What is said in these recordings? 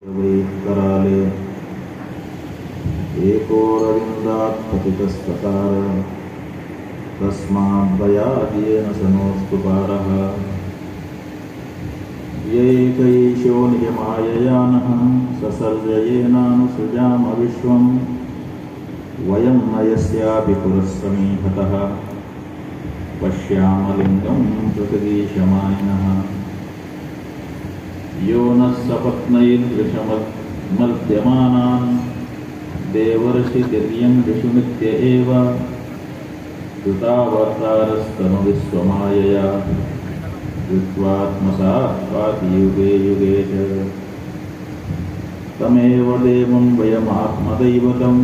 कराले एको रविन्द्रात् पतितस्तकार तस्माद्भयाद्येन सनोऽस्तु पारः। येकैशो निजमाययानः ससर्जयेनानुसृजाम विश्वं वयं न यस्यापि पुरस्समीहतः पश्यामलिङ्गं पृथिवीशमानिनः। यो नः सपत्नैर्वृषमर्द्यमानान् देवर्षितिर्यं विषुमित्य एव कृतावतारस्तमविश्वमायया कृत्वात्मसात् युगे युगे च। तमेव देवं वयमात्मदैवतं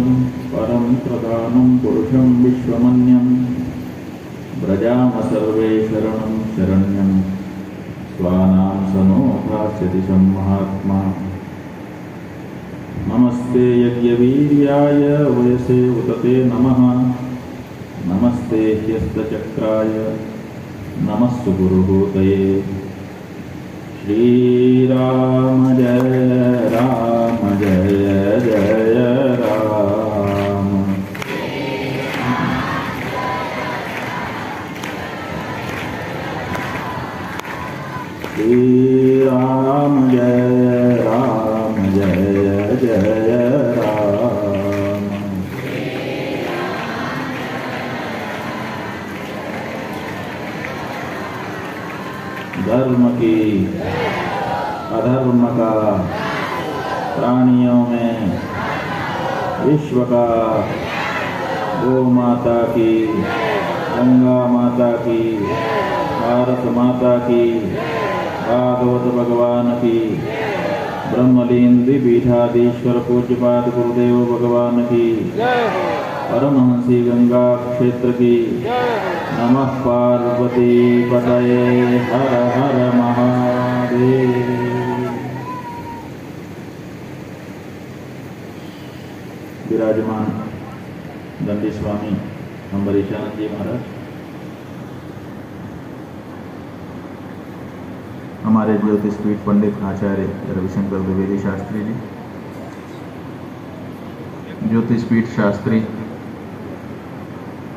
परं प्रधानं पुरुषं विश्वमन्यं व्रजाम सर्वे शरणं शरण्यं स्वानां सनो भास्यति सम्महात्मा। नमस्ते यज्ञवीर्याय वयसे उतते नमः। नमस्ते ह्यस्तचक्राय नमस्तु गुरुभूतये। श्रीराम जय राम जय जय राम। श्रीराम जय राम जय जय राम। धर्म की अधर्म का प्राणियों में विश्व का गौ माता की गंगा माता की भारत माता की भागवत भगवान की ब्रह्मलीन द्विपीठाधीश्वर पूज्यपाद गुरुदेव भगवान की परमहंसी गंगा क्षेत्र की नमः पार्वती पतये हर हर महादेव। विराजमान दंडी स्वामी अम्बरीशानंद जी महाराज, हमारे ज्योतिषपीठ पंडित आचार्य रविशंकर द्विवेदी शास्त्री जी, ज्योतिषपीठ शास्त्री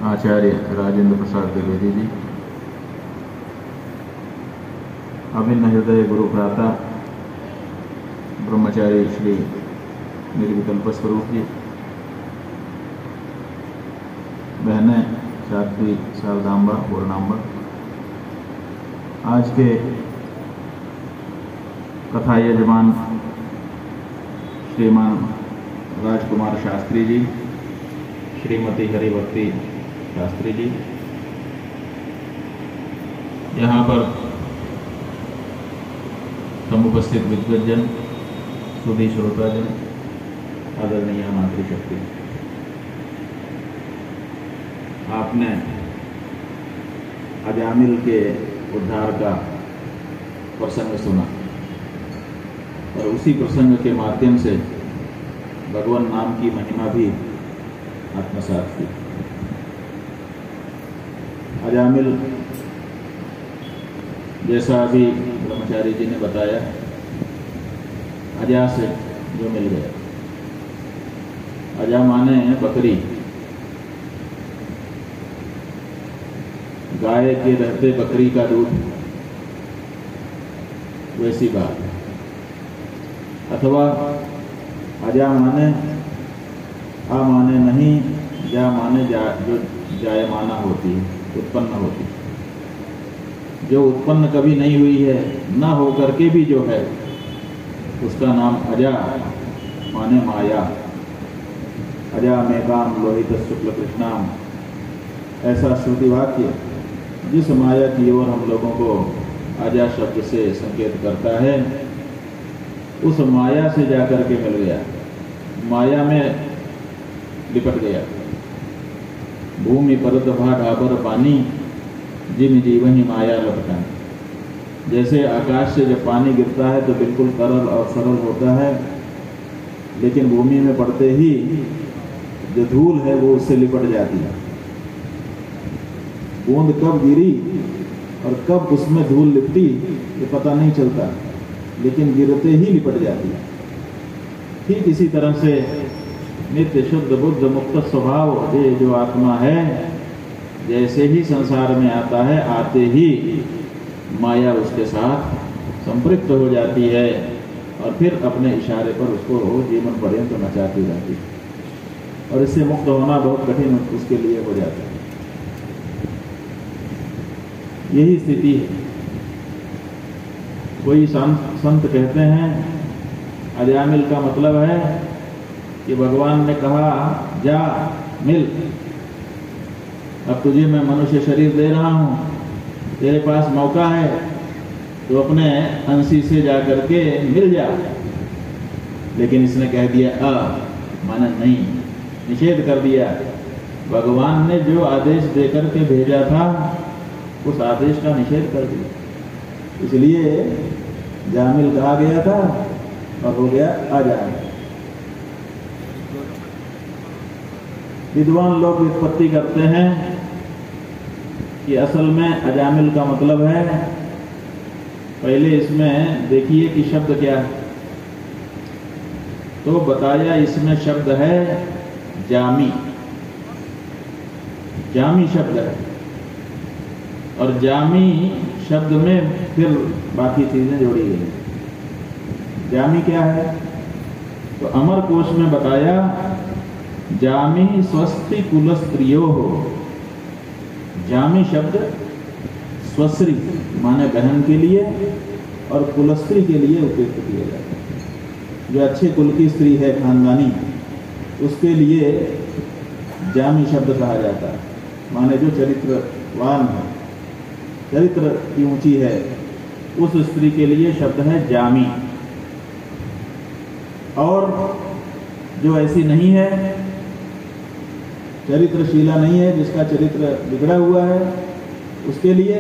आचार्य राजेंद्र प्रसाद द्विवेदी जी, अभिन्न हृदय गुरु भ्राता ब्रह्मचारी श्री निर्विकल्प स्वरूप जी, बहनें साध्वी शारदांबा पूर्णांबा, आज के कथा यजमान श्रीमान राजकुमार शास्त्री जी, श्रीमती हरिभक्ति शास्त्री जी, यहाँ पर समुपस्थित विद्वज्जन, सुधी श्रोताजन, आदरणीय मातृशक्ति, आपने अजामिल के उद्धार का प्रसंग सुना और उसी प्रसंग के माध्यम से भगवान नाम की महिमा भी आत्मसात की। अजामिल जैसा अभी ब्रह्मचारी जी ने बताया, अजा से जो मिल गया। अजा माने बकरी, गाय के रहते बकरी का दूध, वैसी बात। अथवा अजा माने आ माने नहीं, जा माने जो जायमाना होती है, उत्पन्न होती, जो उत्पन्न कभी नहीं हुई है, ना हो करके भी जो है, उसका नाम अजा माने माया। अजा मेघाम लोहित शुक्ल कृष्णाम, ऐसा श्रुति वाक्य जिस माया की ओर हम लोगों को अजा शब्द से संकेत करता है, उस माया से जाकर के मिल गया, माया में लिपट गया। भूमि परत भा ढाबर पानी, जिन जीवनी माया लपटानी। जैसे आकाश से जब पानी गिरता है तो बिल्कुल तरल और सरल होता है, लेकिन भूमि में पड़ते ही जो धूल है वो उससे लिपट जाती है। बूंद कब गिरी और कब उसमें धूल लिपटी ये पता नहीं चलता, लेकिन गिरते ही लिपट जाती है। ठीक इसी तरह से नित्य शुद्ध बुद्ध मुक्त स्वभाव ये जो आत्मा है, जैसे ही संसार में आता है, आते ही माया उसके साथ संपृक्त हो जाती है और फिर अपने इशारे पर उसको जीवन पर्यंत नचाती रहती है, और इससे मुक्त होना बहुत कठिन उसके लिए हो जाता है। यही स्थिति है। कोई संत कहते हैं अजामिल का मतलब है कि भगवान ने कहा जा मिल, अब तुझे मैं मनुष्य शरीर दे रहा हूं, तेरे पास मौका है तो अपने अंशी से जा करके मिल जा। लेकिन इसने कह दिया माना नहीं, निषेध कर दिया। भगवान ने जो आदेश देकर के भेजा था उस आदेश का निषेध कर दिया, इसलिए जामिल कहा गया था और हो गया अजामिल। विद्वान लोग व्युत्पत्ति करते हैं कि असल में अजामिल का मतलब है, पहले इसमें देखिए कि शब्द क्या है, तो बताया इसमें शब्द है जामी, जामी शब्द है, और जामी शब्द में फिर बाकी चीजें जोड़ी गई। जामी क्या है, तो अमर कोश में बताया जामी स्वस्ति कुल स्त्रियो हो। जामी शब्द स्वस्त्री माने बहन के लिए और कुलस्त्री के लिए उपयुक्त किया जाता है। जो अच्छे कुल की स्त्री है, खानदानी, उसके लिए जामी शब्द कहा जाता है, माने जो चरित्रवान है, चरित्र की ऊंची है, उस स्त्री के लिए शब्द है जामी। और जो ऐसी नहीं है, चरित्रशीला नहीं है, जिसका चरित्र बिगड़ा हुआ है, उसके लिए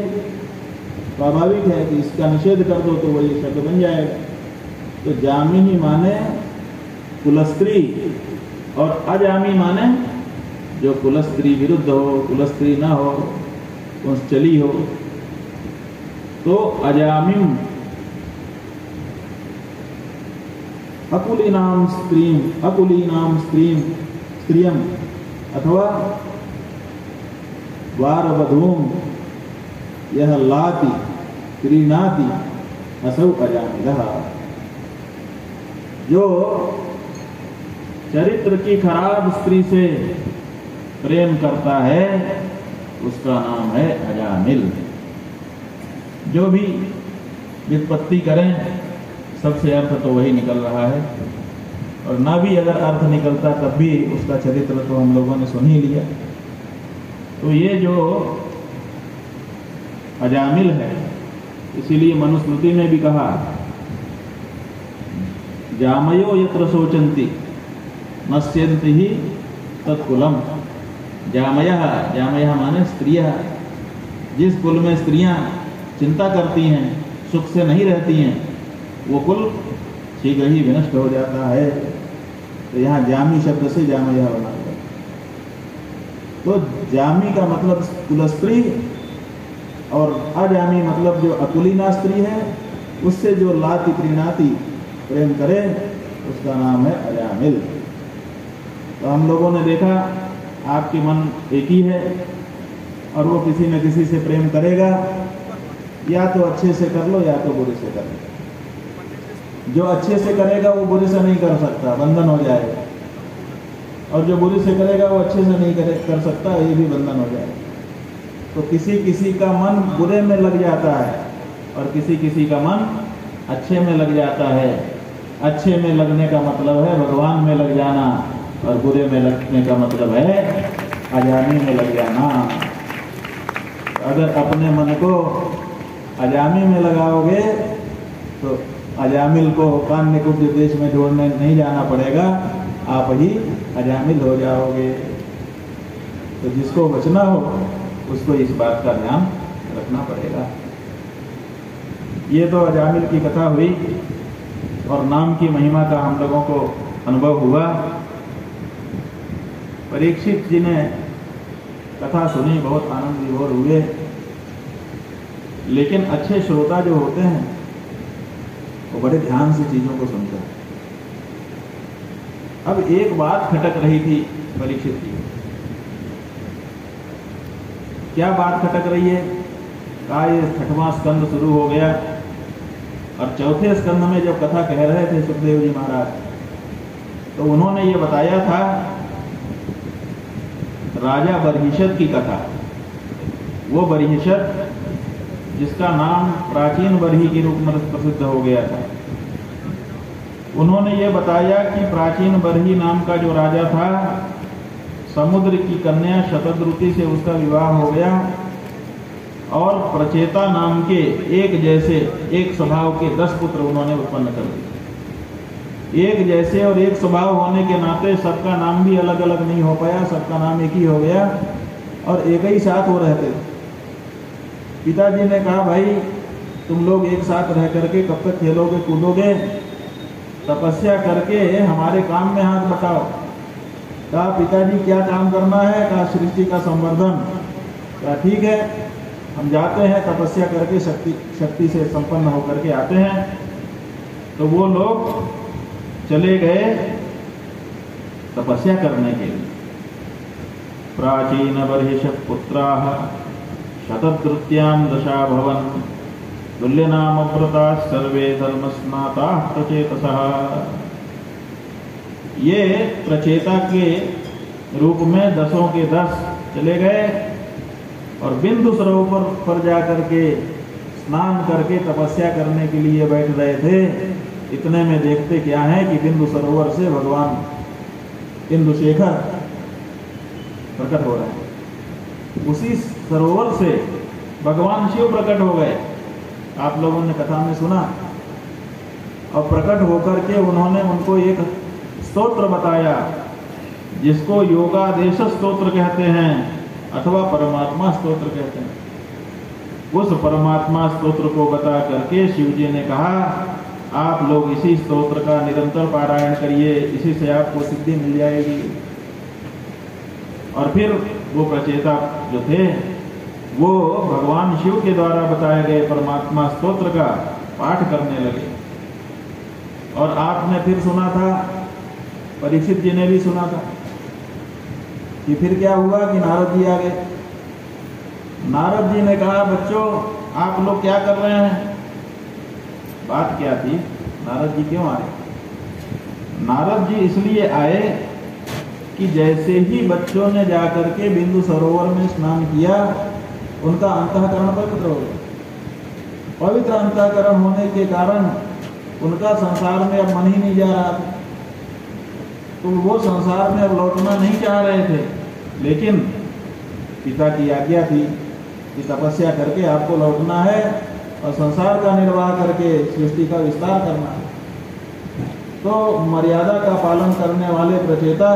स्वाभाविक है कि इसका निषेध कर दो तो वही शब्द बन जाएगा। तो जामी ही माने कुलस्त्री, और अजामी माने जो कुलस्त्री विरुद्ध हो, कुलस्त्री ना हो, चली हो। तो अजामिम अकुलीनाम स्त्रीम, अकुलीनाम स्त्रियम अथवा वारवधूम यह लाति क्रीणाति असौ अजामिलः। जो चरित्र की खराब स्त्री से प्रेम करता है उसका नाम है अजामिल। जो भी व्युत्पत्ति करें सबसे अर्थ तो वही निकल रहा है, और ना भी अगर अर्थ निकलता तब भी उसका चरित्र तो हम लोगों ने सुन ही लिया। तो ये जो अजामिल है, इसीलिए मनुस्मृति में भी कहा जामयो यत्र शोचन्ति नश्यन्ति ही तत्कुलम। जामयः, जामयः माने स्त्रियः, जिस कुल में स्त्रियां चिंता करती हैं, सुख से नहीं रहती हैं, वो कुल शीघ्र ही विनष्ट हो जाता है। तो यहाँ जामी शब्द से जामयः बना हुआ। तो जामी का मतलब कुलस्त्री, और अजामी मतलब जो अकुलीना स्त्री है, उससे जो लाति क्रीणाति प्रेम करे उसका नाम है अजामिल। तो हम लोगों ने देखा आपके मन एक ही है, और वो किसी न किसी से प्रेम करेगा, या तो अच्छे से कर लो या तो बुरे से कर लो। जो अच्छे से करेगा वो बुरे से नहीं कर सकता, बंधन हो जाएगा, और जो बुरे से करेगा वो अच्छे से नहीं कर सकता, ये भी बंधन हो जाएगा। तो किसी किसी का मन बुरे में लग जाता है और किसी किसी का मन अच्छे में लग जाता है। अच्छे में लगने का मतलब है भगवान में लग जाना, और बुरे में लगने का मतलब है अजामी में लग जाना। अगर अपने मन को अजामी में लगाओगे तो अजामिल को कान्य कुब्ज देश में जोड़ने नहीं जाना पड़ेगा, आप ही अजामिल हो जाओगे। तो जिसको बचना हो उसको इस बात का ध्यान रखना पड़ेगा। ये तो अजामिल की कथा हुई, और नाम की महिमा का हम लोगों को अनुभव हुआ। परीक्षित जी ने कथा सुनी, बहुत आनंद विभोर हुए, लेकिन अच्छे श्रोता जो होते हैं वो बड़े ध्यान से चीजों को सुनते हैं। अब एक बात खटक रही थी परीक्षित की। क्या बात खटक रही है? कहा ये 6वां स्कंद शुरू हो गया और चौथे स्कंद में जब कथा कह रहे थे सुखदेव जी महाराज, तो उन्होंने ये बताया था राजा बरहिषद की कथा। वो बरहिषद जिसका नाम प्राचीन बरही के रूप में प्रसिद्ध हो गया था, उन्होंने ये बताया कि प्राचीन बरही नाम का जो राजा था, समुद्र की कन्या शतद्रुति से उसका विवाह हो गया और प्रचेता नाम के एक जैसे एक स्वभाव के 10 पुत्र उन्होंने उत्पन्न कर दिए। एक जैसे और एक स्वभाव होने के नाते सबका नाम भी अलग अलग नहीं हो पाया, सबका नाम एक ही हो गया और एक ही साथ वो रहते थे। पिताजी ने कहा भाई तुम लोग एक साथ रह करके कब तक खेलोगे कूदोगे, तपस्या करके हमारे काम में हाथ बटाओ। कहा पिताजी क्या काम करना है? कहा सृष्टि का संवर्धन। कहा ठीक है, हम जाते हैं तपस्या करके शक्ति से संपन्न होकर के आते हैं। तो वो लोग चले गए तपस्या करने के लिए। प्राचीन बर्हिष पुत्राः शतद्रुत्यां दशा भवन तुल्यनामव्रता सर्वे धर्मस्नाताः प्रचेतसः। ये प्रचेता के रूप में 10 के 10 चले गए और बिंदु सरोवर पर जाकर के स्नान करके तपस्या करने के लिए बैठ रहे थे। इतने में देखते क्या है कि बिंदु सरोवर से भगवान इंदुशेखर प्रकट हो रहे हैं। उसी सरोवर से भगवान शिव प्रकट हो गए। आप लोगों ने कथा में सुना। और प्रकट होकर के उन्होंने उनको एक स्तोत्र बताया जिसको योगादेश स्तोत्र कहते हैं अथवा परमात्मा स्तोत्र कहते हैं। उस परमात्मा स्तोत्र को बता करके शिव जी ने कहा आप लोग इसी स्तोत्र का निरंतर पारायण करिए, इसी से आपको सिद्धि मिल जाएगी। और फिर वो प्रचेता जो थे वो भगवान शिव के द्वारा बताए गए परमात्मा स्तोत्र का पाठ करने लगे। और आपने फिर सुना था, परीक्षित जी ने भी सुना था कि फिर क्या हुआ कि नारद जी आ गए। नारद जी ने कहा बच्चों आप लोग क्या कर रहे हैं? बात क्या थी? नारद जी क्यों आए? नारद जी इसलिए आए कि जैसे ही बच्चों ने जाकर के बिंदु सरोवर में स्नान किया उनका अंतःकरण पवित्र हो गया। पवित्र अंतःकरण होने के कारण उनका संसार में अब मन ही नहीं जा रहा था। तो वो संसार में अब लौटना नहीं चाह रहे थे, लेकिन पिता की आज्ञा थी कि तपस्या करके आपको लौटना है और संसार का निर्वाह करके सृष्टि का विस्तार करना है। तो मर्यादा का पालन करने वाले प्रचेता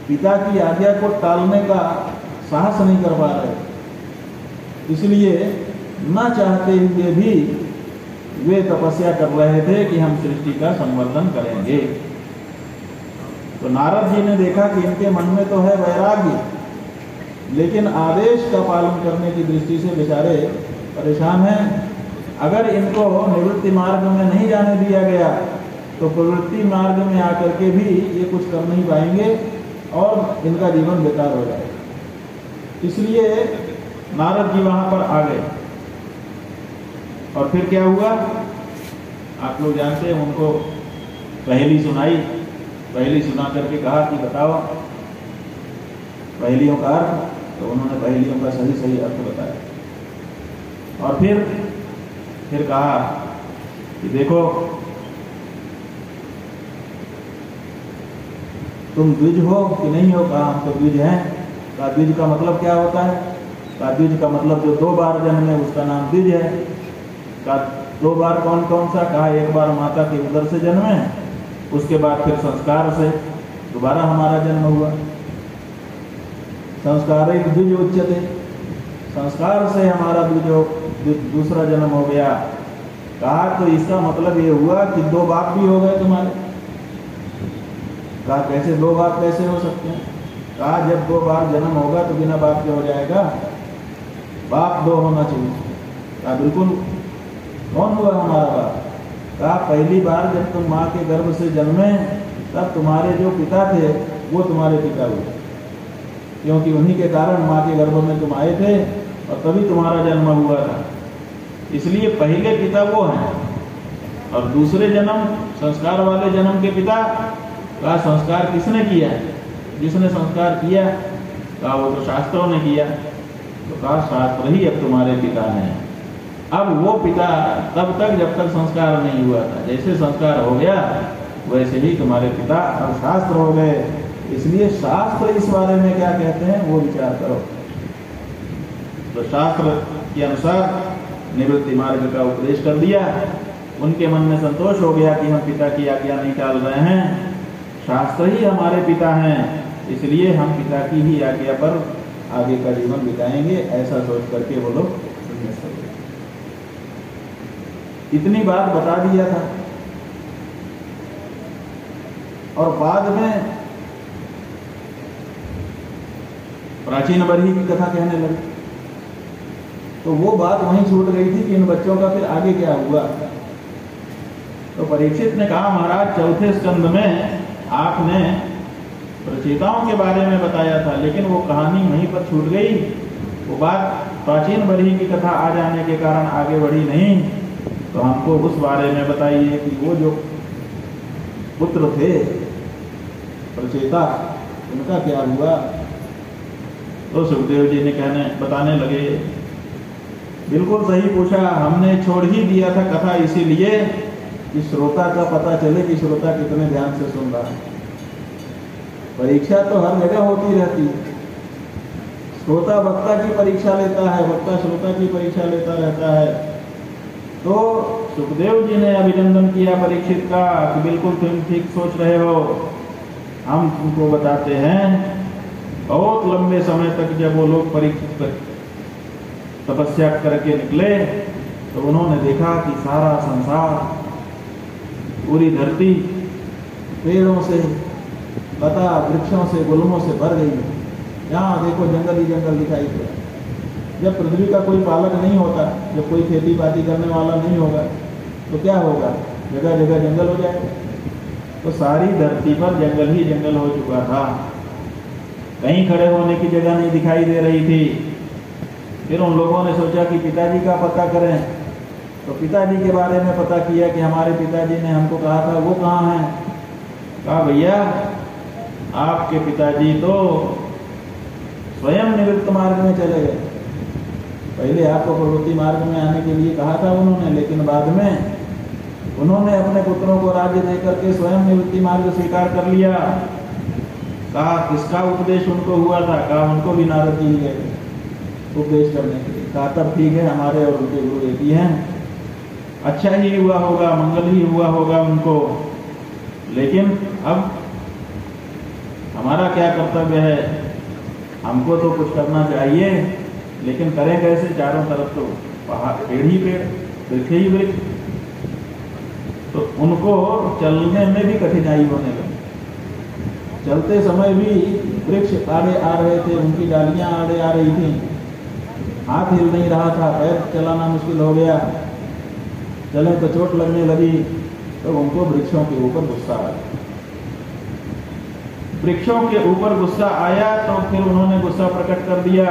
पिता की आज्ञा को टालने का साहस नहीं कर पा रहे, इसलिए न चाहते हुए भी वे तपस्या कर रहे थे कि हम सृष्टि का संवर्धन करेंगे। तो नारद जी ने देखा कि इनके मन में तो है वैराग्य, लेकिन आदेश का पालन करने की दृष्टि से बेचारे परेशान हैं। अगर इनको निवृत्ति मार्ग में नहीं जाने दिया गया तो प्रवृत्ति मार्ग में आकर के भी ये कुछ कर नहीं पाएंगे और इनका जीवन बेकार हो जाएगा। इसलिए नारद जी वहां पर आ गए। और फिर क्या हुआ आप लोग जानते हैं। उनको पहेली सुनाई। पहेली सुना करके कहा कि बताओ पहेलियों का अर्थ। तो उन्होंने पहेलियों का सही सही अर्थ बताया। और फिर कहा कि देखो तुम द्विज हो कि नहीं हो? कहा हम तो द्विज हैं। कहा द्विज का मतलब क्या होता है? कहा द्विज का मतलब जो 2 बार जन्मे उसका नाम द्विज है। कहा 2 बार कौन कौन सा? कहा एक बार माता के उदर से जन्मे, उसके बाद फिर संस्कार से दोबारा हमारा जन्म हुआ। संस्कार एक द्विज उच्यते, संस्कार से हमारा दूसरा जन्म हो गया। कहा तो इसका मतलब ये हुआ कि 2 बाप भी हो गए तुम्हारे। कहा कैसे 2 बाप कैसे हो सकते हैं? कहा जब 2 बार जन्म होगा तो बिना बाप के हो जाएगा, बाप 2 होना चाहिए। कहा बिल्कुल। कौन हुआ हमारा बाप? कहा पहली बार जब तुम माँ के गर्भ से जन्मे तब तुम्हारे जो पिता थे वो तुम्हारे पिता हुए, क्योंकि उन्हीं के कारण माँ के गर्भ में तुम आए थे और तभी तुम्हारा जन्म हुआ था। इसलिए पहले पिता वो हैं और दूसरे जन्म, संस्कार वाले जन्म के पिता का संस्कार किसने किया? जिसने संस्कार किया कहा वो तो शास्त्रों ने किया, तो कहा शास्त्र ही अब तुम्हारे पिता हैं। अब वो पिता तब तक जब तक संस्कार नहीं हुआ था, जैसे संस्कार हो गया वैसे ही तुम्हारे पिता अब शास्त्र हो गए। इसलिए शास्त्र इस बारे में क्या कहते हैं वो विचार करो। तो शास्त्र के अनुसार निवृत्ति मार्ग का उपदेश कर दिया, उनके मन में संतोष हो गया कि हम पिता की आज्ञा नहीं टाल रहे हैं, शास्त्र ही हमारे पिता हैं, इसलिए हम पिता की ही आज्ञा पर आगे का जीवन बिताएंगे, ऐसा सोच करके वो लोग संन्यास हो गए। इतनी बात बता दिया था और बाद में प्राचीन बरही की कथा कहने लगे, तो वो बात वहीं छूट गई थी कि इन बच्चों का फिर आगे क्या हुआ। तो परीक्षित ने कहा महाराज चौथे स्कंद में आपने प्रचेताओं के बारे में बताया था, लेकिन वो कहानी वहीं पर छूट गई, वो बात प्राचीन बरही की कथा आ जाने के कारण आगे बढ़ी नहीं। तो हमको उस बारे में बताइए कि वो जो पुत्र थे प्रचेता उनका क्या हुआ। तो सुखदेव जी ने बताने लगे, बिल्कुल सही पूछा, हमने छोड़ ही दिया था कथा इसीलिए कि श्रोता का पता चले कि श्रोता कितने ध्यान से सुन रहा है। परीक्षा तो हर जगह होती रहती है, श्रोता वक्ता की परीक्षा लेता है, वक्ता श्रोता की परीक्षा लेता रहता है। तो सुखदेव जी ने अभिनंदन किया परीक्षित का कि बिल्कुल तुम ठीक सोच रहे हो, हम तुमको बताते हैं। बहुत लंबे समय तक जब वो लोग परीक्षित तपस्या करके निकले तो उन्होंने देखा कि सारा संसार, पूरी धरती पेड़ों से, लता वृक्षों से, गुल्मों से भर गई है। यहाँ देखो जंगल ही जंगल दिखाई दे रहा। जब पृथ्वी का कोई पालक नहीं होता, जब कोई खेती बाड़ी करने वाला नहीं होगा तो क्या होगा? जगह जगह जंगल हो जाएगा। तो सारी धरती पर जंगल ही जंगल हो चुका था, कहीं खड़े होने की जगह नहीं दिखाई दे रही थी। फिर उन लोगों ने सोचा कि पिताजी का पता करें, तो पिताजी के बारे में पता किया कि हमारे पिताजी ने हमको कहा था वो कहाँ हैं। कहा भैया आपके पिताजी तो स्वयं निवृत्त मार्ग में चले गए। पहले आपको प्रवृत्ति मार्ग में आने के लिए कहा था उन्होंने, लेकिन बाद में उन्होंने अपने पुत्रों को राज्य देकर के स्वयं निवृत्ति मार्ग स्वीकार कर लिया। कहा किसका उपदेश उनको हुआ था? कहा उनको भी नारद जी गए उपदेश करने के लिए। कहा तब ठीक है, हमारे और उनके गुरु एक ही हैं, अच्छा ही हुआ होगा, मंगल ही हुआ होगा उनको। लेकिन अब हमारा क्या कर्तव्य है? हमको तो कुछ करना चाहिए, लेकिन करें कैसे? चारों तरफ तो पहाड़, पेड़ ही पेड़, वृक्ष ही वृक्ष, तो उनको चलने में भी कठिनाई होने लगी। चलते समय भी वृक्ष आड़े आ रहे थे, उनकी डालियां आड़े आ रही थी, हाथ हिल नहीं रहा था, पैर चलाना मुश्किल हो गया, चले तो चोट लगने लगी। तो उनको वृक्षों के ऊपर गुस्सा आया। वृक्षों के ऊपर गुस्सा आया तो फिर उन्होंने गुस्सा प्रकट कर दिया।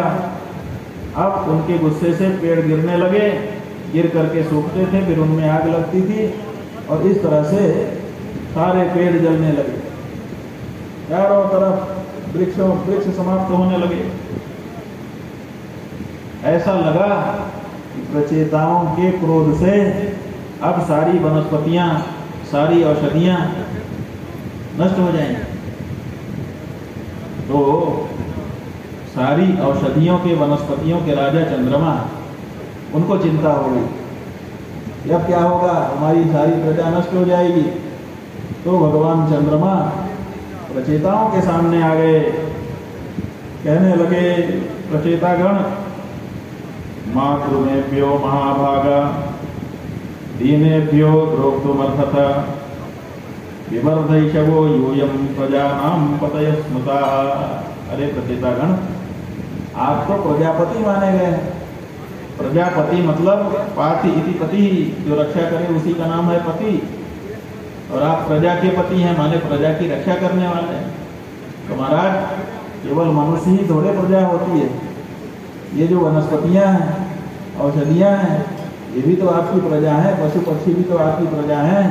अब उनके गुस्से से पेड़ गिरने लगे, गिर करके सूखते थे, फिर उनमें आग लगती थी और इस तरह से सारे पेड़ जलने लगे। चारों तरफ वृक्ष समाप्त होने लगे। ऐसा लगा कि प्रचेताओं के क्रोध से अब सारी वनस्पतियां, सारी औषधियां नष्ट हो जाएंगी। तो सारी औषधियों के, वनस्पतियों के राजा चंद्रमा, उनको चिंता हो गई, अब क्या होगा? हमारी सारी प्रजा नष्ट हो जाएगी। तो भगवान चंद्रमा प्रचेताओं के सामने आ गए, कहने लगे प्रचेतागण, मातृमेभ्यो महाभागा दीनेभ्यो द्रोक्तुमर्हता विवर्धैषवो यूयं प्रजानां पतय स्मृता। अरे प्रचेतागण, आप तो प्रजापति माने गए। प्रजापति मतलब पाति इति पति, जो रक्षा करे उसी का नाम है पति। और आप प्रजा के पति हैं, माने प्रजा की रक्षा करने वाले हैं। तो महाराज केवल मनुष्य ही थोड़े प्रजा होती है, ये जो वनस्पतियां हैं, औषधियां हैं, ये भी तो आपकी प्रजा है, पशु पक्षी भी तो आपकी प्रजा हैं।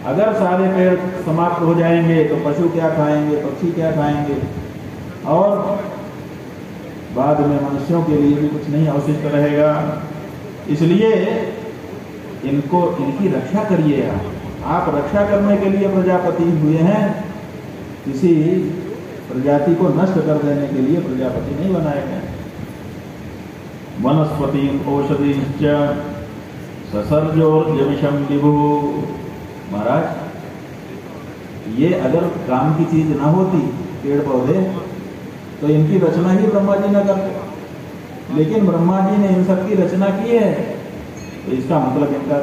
अगर सारे पेड़ समाप्त हो जाएंगे तो पशु क्या खाएंगे, पक्षी क्या खाएंगे, और बाद में मनुष्यों के लिए भी कुछ नहीं अवशिष्ट रहेगा। इसलिए इनकी रक्षा करिए। आप रक्षा करने के लिए प्रजापति हुए हैं, किसी प्रजाति को नष्ट कर देने के लिए प्रजापति नहीं बनाए गए। वनस्पति औषधि ससर्जोर्जमिषम विभु। महाराज ये अगर काम की चीज ना होती पेड़ पौधे, तो इनकी रचना ही ब्रह्मा जी न करते, लेकिन ब्रह्मा जी ने इन सब की रचना की है, तो इसका मतलब इनका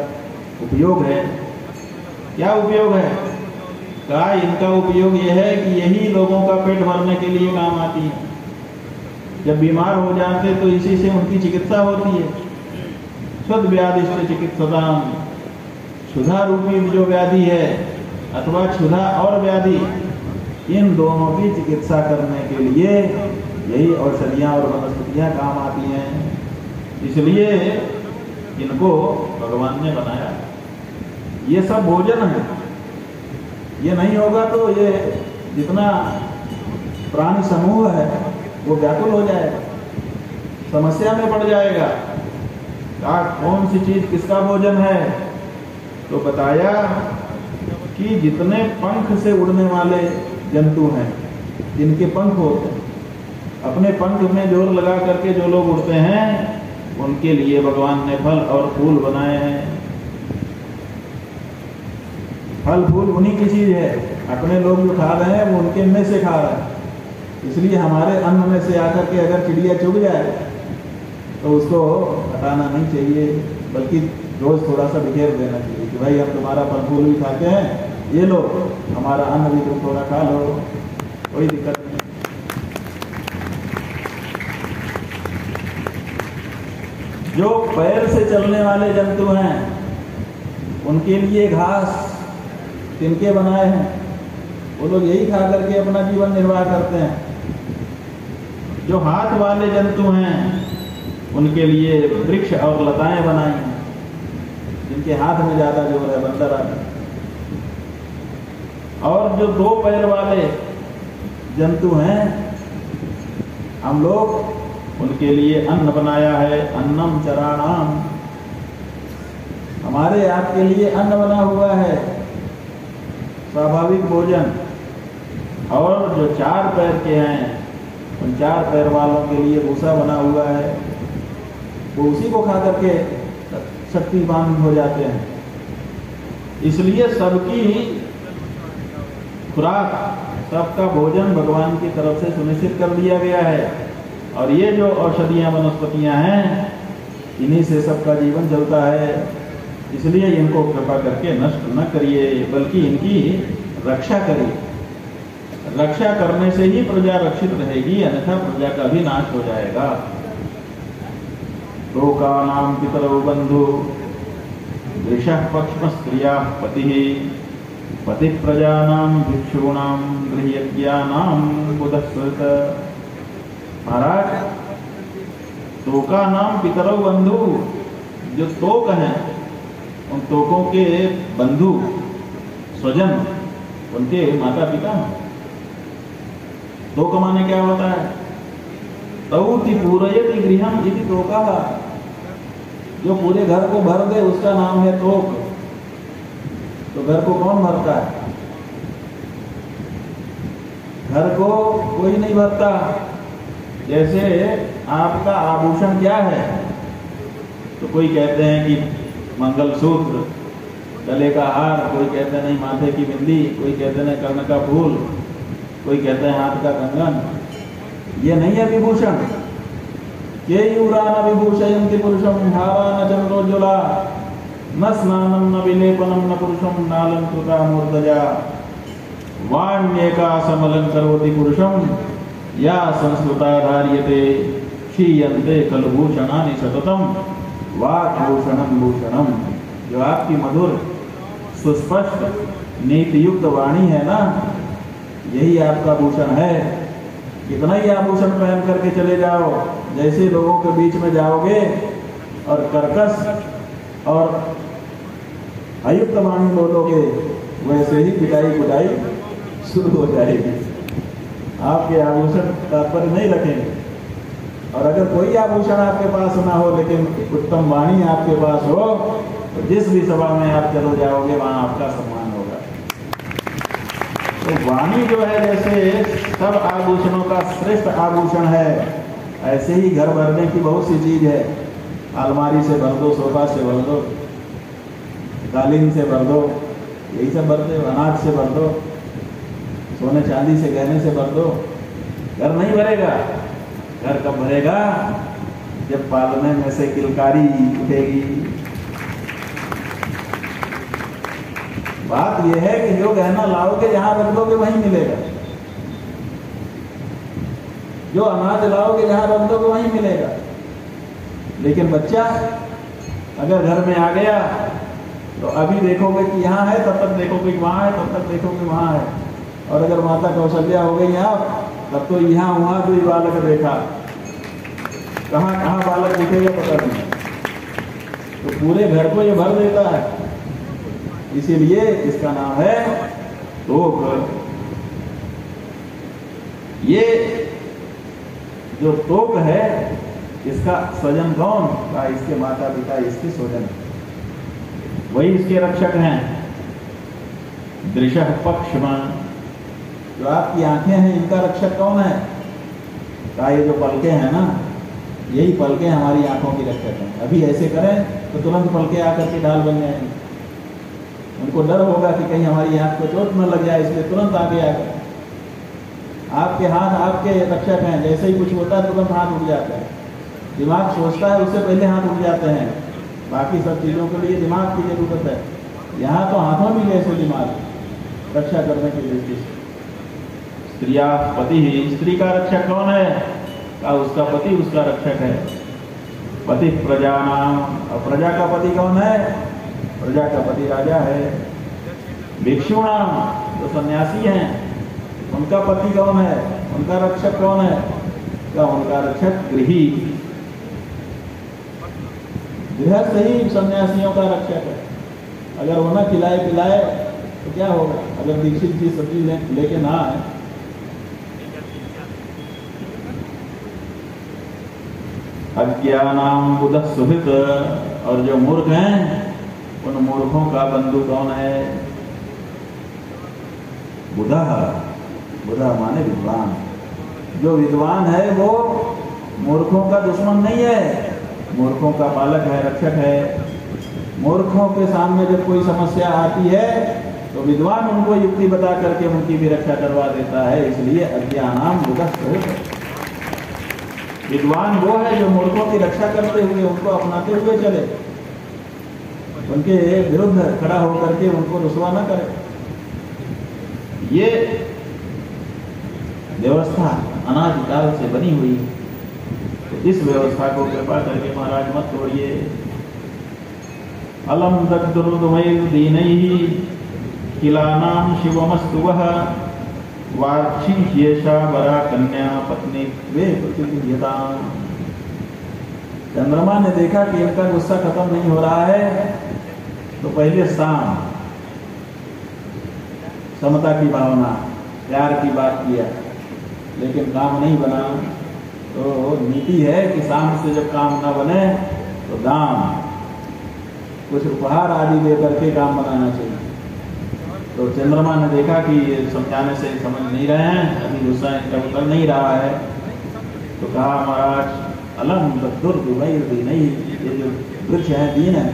उपयोग है। क्या उपयोग है? का इनका उपयोग यह है कि यही लोगों का पेट भरने के लिए काम आती है। जब बीमार हो जाते तो इसी से उनकी चिकित्सा होती है। शुद्ध व्याधिष्ट चिकित्सा, क्षुधा रूपी जो व्याधि है अथवा क्षुधा और व्याधि, इन दोनों की चिकित्सा करने के लिए यही औषधियां और वनस्पतियां काम आती हैं। इसलिए इनको भगवान ने बनाया। ये सब भोजन है, ये नहीं होगा तो ये जितना प्राणी समूह है वो व्याकुल हो जाएगा, समस्या में पड़ जाएगा। कौन सी चीज किसका भोजन है? तो बताया कि जितने पंख से उड़ने वाले जंतु हैं, जिनके पंख होते हैं, अपने पंख में जोर लगा करके जो लोग उड़ते हैं, उनके लिए भगवान ने फल और फूल बनाए हैं। फल फूल उन्हीं की चीज है, अपने लोग जो खा रहे हैं वो उनके में से खा रहे हैं। इसलिए हमारे अन्न में से आकर के अगर चिड़िया चुग जाए तो उसको हटाना नहीं चाहिए, बल्कि रोज थोड़ा सा बिखेर देना चाहिए कि भाई हम तुम्हारा फल फूल भी खाते हैं, ये लो हमारा अन्न भी तुम थोड़ा खा लो, कोई दिक्कत नहीं। जो पैर से चलने वाले जंतु हैं उनके लिए घास तिनके बनाए हैं, वो लोग यही खा करके अपना जीवन निर्वाह करते हैं। जो हाथ वाले जंतु हैं उनके लिए वृक्ष और लताएं बनाई हैं, जिनके हाथ में ज्यादा जोर है, बंदर आदि। और जो दो पैर वाले जंतु हैं हम लोग, उनके लिए अन्न बनाया है। अन्नम चराणाम, हमारे आपके लिए अन्न बना हुआ है, स्वाभाविक भोजन। और जो चार पैर के हैं उन चार पैर वालों के लिए भूसा बना हुआ है, वो उसी को खा करके शक्तिवान हो जाते हैं। इसलिए सबकी खुराक, सबका भोजन भगवान की तरफ से सुनिश्चित कर दिया गया है। और ये जो औषधियां वनस्पतियां हैं, इन्हीं से सबका जीवन चलता है। इसलिए इनको कृपा करके नष्ट न करिए, बल्कि इनकी रक्षा करिए। रक्षा करने से ही प्रजा रक्षित रहेगी, अन्यथा प्रजा का भी नाश हो जाएगा। लोकानां पितरौ बंधु वृषः पक्ष्म स्त्रिया पतिः पतिः प्रजानां भिक्षूणां गृहयज्ञानां बुधस्कृत। महाराज तोका नाम पितरौ बंधु, जो तोक हैं उन तोकों के बंधु स्वजन उनके माता पिता हैं। तोक माने क्या होता है? तौति पूरयति गृहम इति तोका, जो पूरे घर को भर दे उसका नाम है तोक। तो घर को कौन भरता है? घर को कोई नहीं भरता। जैसे आपका आभूषण क्या है, तो कोई कहते हैं कि मंगलसूत्र, गले का हार, कोई कहते हैं नहीं माथे की बिंदी, कोई कहते हैं कर्ण का फूल, कोई कहते हैं हाथ का कंगन। ये नहीं है विभूषण। ये यूरान विभूषयन्ति पुरुषम भावा न चंद्रोज्ज्वला न स्नानम न विलेपनम न पुरुषम नालंकृता मूर्धजा वाण्येका समलं करोति पुरुषम या संस्कृता धार्यते क्षीयन्ते कलभूषणानि सततम वाक्भूषणम भूषणम। जो आपकी मधुर सुस्पष्ट नीति युक्त वाणी है ना, यही आपका भूषण है। कितना ही आभूषण पहन करके चले जाओ, जैसे लोगों के बीच में जाओगे और कर्कश और अयुक्त वाणी बोलोगे, वैसे ही पिटाई कुटाई शुरू हो जाएगी। आपके आभूषण तात्पर्य नहीं रखेंगे। और अगर कोई आभूषण आपके पास ना हो लेकिन उत्तम वाणी आपके पास हो, तो जिस भी सभा में आप चले जाओगे वहां आपका सम्मान होगा। तो वाणी जो है जैसे सब आभूषणों का श्रेष्ठ आभूषण है, ऐसे ही घर भरने की बहुत सी चीज है। अलमारी से भर दो, सोफा से भर दो, कालीन से भर दो, यही सब भरते हो। अनाज से भर दो, सोने चांदी से गहने से भर दो, घर नहीं भरेगा। घर कब भरेगा? जब पालने में से किलकारी उठेगी। बात यह है कि जो गहना लाओगे जहां रख दोगे वहीं मिलेगा, जो अनाज लाओगे जहां रख दोगे वहीं मिलेगा। लेकिन बच्चा अगर घर में आ गया तो अभी देखोगे कि यहाँ है, तब तक देखोगे कि वहां है, तब तक देखोगे वहां है। और अगर माता कौशल्या हो गई आप, तब तो यहाँ वहां भी बालक देखा, कहाँ कहाँ बालक दिखेगा पता नहीं। तो पूरे घर को ये भर देता है, इसीलिए इसका नाम है तोक। ये जो तोक है, इसका स्वजन कौन का? इसके माता पिता, इसके स्वजन, वही इसके रक्षक हैं। दृशः पक्षमान, जो आपकी आंखें हैं इनका रक्षक कौन है? का ये जो पलके हैं ना, यही पलके हमारी आंखों की रक्षक हैं। अभी ऐसे करें तो तुरंत पलके आकर के ढाल बन जाएंगे। उनको डर होगा कि कहीं हमारी आंख को चोट न लग जाए, इसलिए तुरंत आगे आकर। आपके हाथ आपके रक्षक हैं, जैसे ही कुछ होता है तुरंत हाथ उठ जाता है। दिमाग सोचता है उससे पहले हाथ उठ जाते हैं। बाकी सब चीजों के लिए दिमाग की जरूरत है, यहाँ तो हाथों में जैसे दिमाग रक्षा करने की दृष्टि से। स्त्रिया पति ही, स्त्री का रक्षक कौन है? का उसका पति उसका रक्षक है। पति प्रजा नाम, और प्रजा का पति कौन है? प्रजा का पति राजा है। भिक्षु नाम, जो सन्यासी हैं उनका पति कौन है? उनका रक्षक कौन है? का उनका रक्षक गृही। गृहस्थ ही सन्यासियों का रक्षक है। अगर वो न खिलाए पिलाए तो क्या होगा? अगर दीक्षित जी सब्जी लेके ना आए, अज्ञानाम बुध सुहित, और जो मूर्ख हैं उन मूर्खों का बंधु कौन है? बुधा, बुधा माने विद्वान। जो विद्वान है वो मूर्खों का दुश्मन नहीं है, मूर्खों का पालक है, रक्षक है। मूर्खों के सामने जब कोई समस्या आती है तो विद्वान उनको युक्ति बता करके उनकी भी रक्षा करवा देता है। इसलिए अज्ञानाम बुधा सुहित, विद्वान वो है जो मूर्खों की रक्षा करते हुए, उनको अपनाते हुए चले, उनके विरुद्ध खड़ा होकर के उनको रुसवा न करे। ये व्यवस्था अनादि काल से बनी हुई, तो इस व्यवस्था को कृपा करके महाराज मत तोड़िए। अलम दग्धुर्दमय दीनैहि किलानाम शिवमस्तु वह वार्षिकेशा वरा कन्या पत्नी वे प्रतिनिधिता। चंद्रमा ने देखा कि इनका गुस्सा खत्म नहीं हो रहा है, तो पहले शाम, समता की भावना, प्यार की बात किया, लेकिन काम नहीं बना। तो नीति है कि शाम से जब काम न बने तो दाम, कुछ उपहार आदि दे करके काम बनाना चाहिए। तो चंद्रमा ने देखा कि ये समझाने से समझ नहीं रहे हैं, अभी गुस्सा इनका उतर नहीं रहा है, तो कहा महाराज अलम दुर्दुमय नहीं, ये जो वृक्ष है दीन है,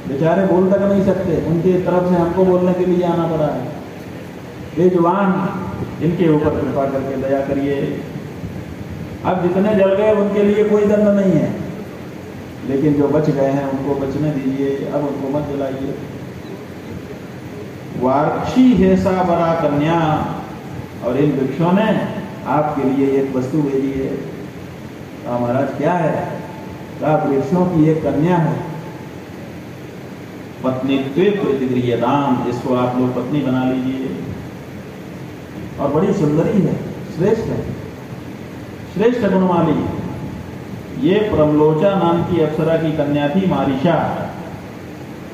बेचारे बोल तक नहीं सकते, उनकी तरफ से हमको बोलने के लिए आना पड़ा है। बेजुबान, इनके ऊपर कृपा करके दया करिए। अब जितने जल गए उनके लिए कोई दंड नहीं है, लेकिन जो बच गए हैं उनको बचने दीजिए, अब उनको मत जलाइए। वार्षी हेसा बरा कन्या, और इन वृक्षों ने आपके लिए एक वस्तु भेजी है। महाराज क्या है? वृक्षों की एक कन्या है। पत्नीत्वे प्रतिगृह्यताम, इसको आप लोग पत्नी बना लीजिए। और बड़ी सुंदरी है, श्रेष्ठ है, श्रेष्ठ गुण वाली। ये प्रमलोचा नाम की अप्सरा की कन्या थी मारीशा,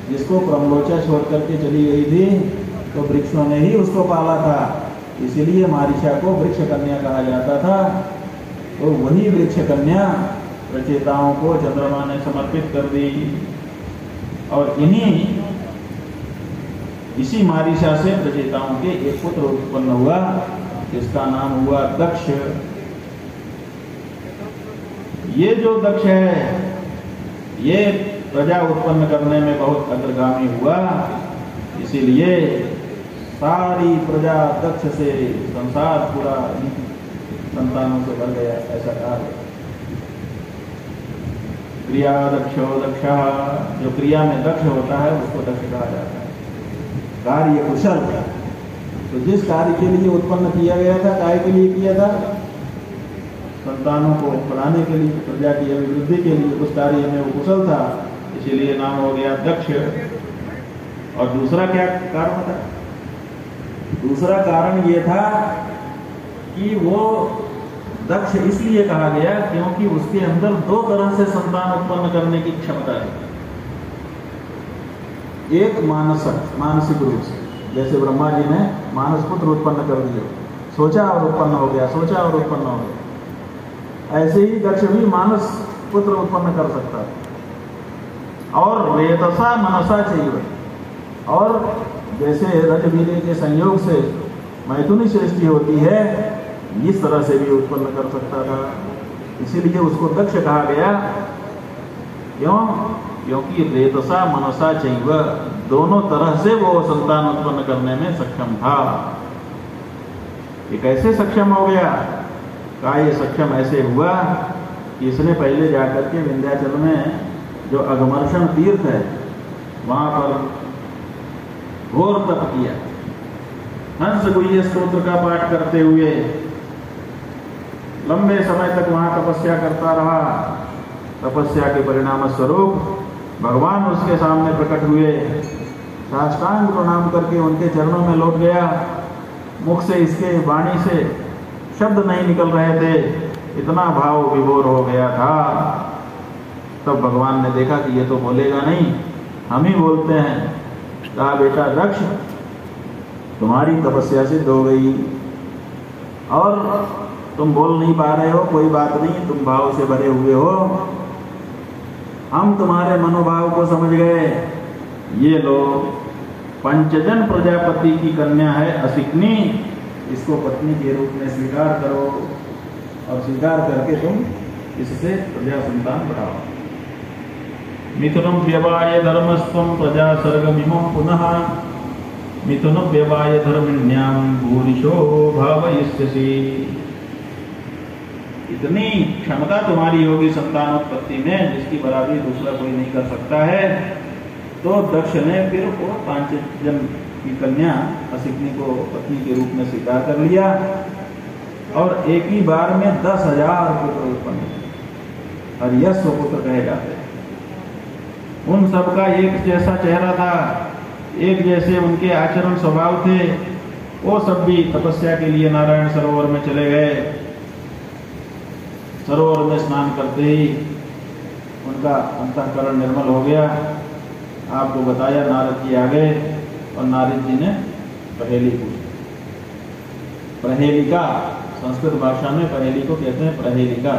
जिसको प्रमलोचा छोड़ करके चली गई थी, तो वृक्षों ने ही उसको पाला था, इसीलिए मारीशा को वृक्ष कन्या कहा जाता था। तो वही वृक्ष कन्या प्रचेताओं को चंद्रमा ने समर्पित कर दी। और इसी मारीशा से प्रचेताओं के एक पुत्र उत्पन्न हुआ, जिसका नाम हुआ दक्ष। ये जो दक्ष है, ये प्रजा उत्पन्न करने में बहुत अग्रगामी हुआ, इसीलिए सारी प्रजा दक्ष से, संसार पूरा संतानों से भर गया, ऐसा कहा है। क्रिया दक्षो दक्ष, जो क्रिया में दक्ष होता है उसको दक्ष कहा जाता है। कार्य कुशल, तो जिस कार्य के लिए उत्पन्न किया गया था, काय के लिए किया था? संतानों को बढ़ाने के लिए, प्रजा की अभिवृद्धि के लिए, उस कार्य में वो कुशल था, इसीलिए नाम हो गया दक्ष। और दूसरा क्या कारण था? दूसरा कारण ये था कि वो दक्ष इसलिए कहा गया क्योंकि उसके अंदर दो तरह से संतान उत्पन्न करने की क्षमता है। एक मानसिक रूप से, जैसे ब्रह्मा जी ने मानस पुत्र उत्पन्न कर दिए, सोचा और उत्पन्न हो गया, सोचा और उत्पन्न हो गया। ऐसे ही दक्ष भी मानस पुत्र उत्पन्न कर सकता है। और रेतसा मनसा चाहिए, और जैसे रज वीर्य के संयोग से मैथुनी सृष्टि होती है, इस तरह से भी उत्पन्न कर सकता था, इसीलिए उसको दक्ष कहा गया। क्यों? क्योंकि रेतसा मनसा चाहिए, दोनों तरह से वो संतान उत्पन्न करने में सक्षम था। ये कैसे सक्षम हो गया? का ये सक्षम ऐसे हुआ कि इसने पहले जाकर के विंध्याचल में जो अघमर्षण तीर्थ है, वहां पर घोर तप किया। हंस गुह्य स्तोत्र का पाठ करते हुए लंबे समय तक वहां तपस्या करता रहा। तपस्या के परिणाम स्वरूप भगवान उसके सामने प्रकट हुए, साष्टांग प्रणाम करके उनके चरणों में लौट गया। मुख से, इसके वाणी से शब्द नहीं निकल रहे थे, इतना भाव विभोर हो गया था। तब भगवान ने देखा कि ये तो बोलेगा नहीं, हम ही बोलते हैं। कहा, बेटा दक्ष, तुम्हारी तपस्या सिद्ध हो गई और तुम बोल नहीं पा रहे हो, कोई बात नहीं, तुम भाव से भरे हुए हो, हम तुम्हारे मनोभाव को समझ गए। ये लो, पंचजन प्रजापति की कन्या है असिकनी, इसको पत्नी के रूप में स्वीकार करो और स्वीकार करके तुम इससे प्रजा संतान बढ़ाओ। मिथुनम व्यवाय धर्मस्त्वं प्रजा सर्गमिमं पुनः मिथुन व्यवाय धर्मिण्याम भूरिशो भावयिष्यसि। इतनी क्षमता तुम्हारी होगी संतानोत्पत्ति में, जिसकी बराबरी दूसरा कोई नहीं कर सकता है। तो दक्ष ने फिर वो पांचजन की कन्या असिकनी को पत्नी के रूप में स्वीकार कर लिया और एक ही बार में 10,000 पुत्र उत्पन्न हुए। हरियस्व पुत्र कहे जाते हैं। उन सबका एक जैसा चेहरा था, एक जैसे उनके आचरण स्वभाव थे। वो सब भी तपस्या के लिए नारायण सरोवर में चले गए। सरोवर में स्नान करते ही उनका अंतःकरण निर्मल हो गया। आपको बताया, नारद जी आ गए और नारद जी ने पहेली पूछी। पहेलिका, संस्कृत भाषा में पहेली को कहते हैं पहेलिका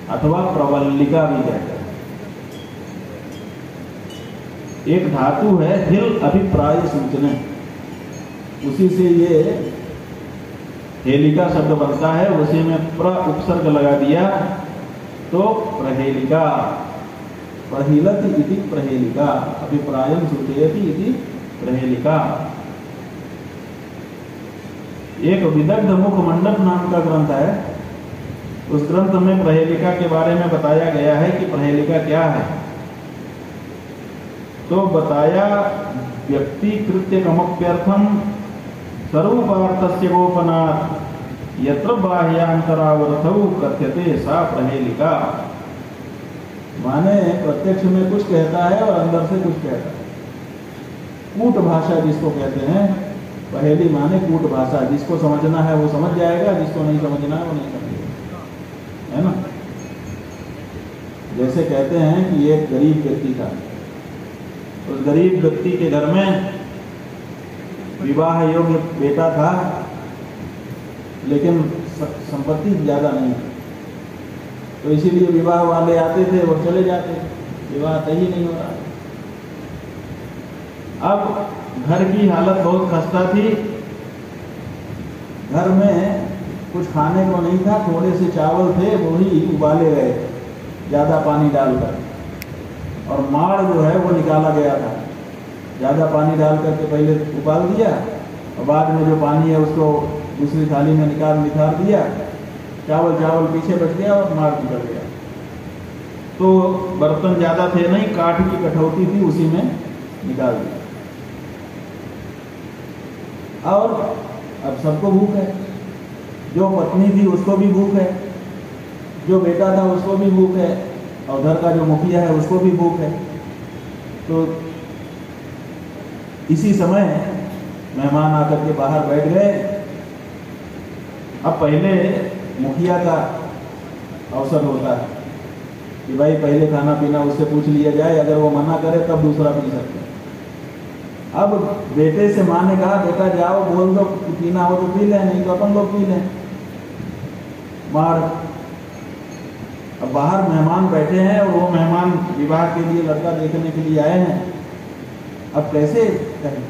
अथवा प्रवल्लिका भी कहते हैं। एक धातु है हिल अभिप्राय सूचना, उसी से ये हेलिका शब्द बनता है। उसी में प्र उपसर्ग लगा दिया तो प्रहेलिका, प्रहिलति इति प्रहेलिका, अभिप्रायं सूचयति इति प्रहेलिका। एक विदग्ध मुख मंडप नाम का ग्रंथ है। उस ग्रंथ में प्रहेलिका के बारे में बताया गया है कि प्रहेलिका क्या है। तो बताया, व्यक्ति कृत्य कमप्यर्थम सर्वपार्थस्य गोपनात् यत्र बाह्यांतरावर्थौ कथ्यते सा प्रहेलिका। माने प्रत्यक्ष में कुछ कहता है और अंदर से कुछ कहता है। कूट भाषा जिसको कहते हैं, पहेली माने कूट भाषा। जिसको समझना है वो समझ जाएगा, जिसको नहीं समझना है वो नहीं समझेगा, है ना। जैसे कहते हैं कि एक गरीब व्यक्ति था, उस गरीब व्यक्ति के घर में विवाह योग्य बेटा था, लेकिन संपत्ति ज्यादा नहीं थी, तो इसीलिए विवाह वाले आते थे और चले जाते, विवाह तय नहीं हो रहा। अब घर की हालत बहुत खस्ता थी, घर में कुछ खाने को नहीं था, थोड़े से चावल थे, वो ही उबाले गए ज़्यादा पानी डालकर, और माड़ जो है वो निकाला गया था। ज़्यादा पानी डाल करके पहले उबाल दिया और बाद में जो पानी है उसको दूसरी थाली में निखार दिया, चावल पीछे बच गया और माड़ निकल गया। तो बर्तन ज़्यादा थे नहीं, काठ की कठौती थी, उसी में निकाल दिया। और अब सबको भूख है, जो पत्नी थी उसको भी भूख है, जो बेटा था उसको भी भूख है, और घर का जो मुखिया है उसको भी भूख है। तो इसी समय मेहमान आकर के बाहर बैठ गए। अब पहले मुखिया का अवसर होता है कि भाई पहले खाना पीना उससे पूछ लिया जाए, अगर वो मना करे तब दूसरा पी सकते हैं। अब बेटे से माँ ने कहा, बेटा जाओ बोल दो पीना हो तो पी लें, नहीं तो अपन लोग पी लें मार। अब बाहर मेहमान बैठे हैं और वो मेहमान विवाह के लिए लड़का देखने के लिए आए हैं। अब कैसे कहें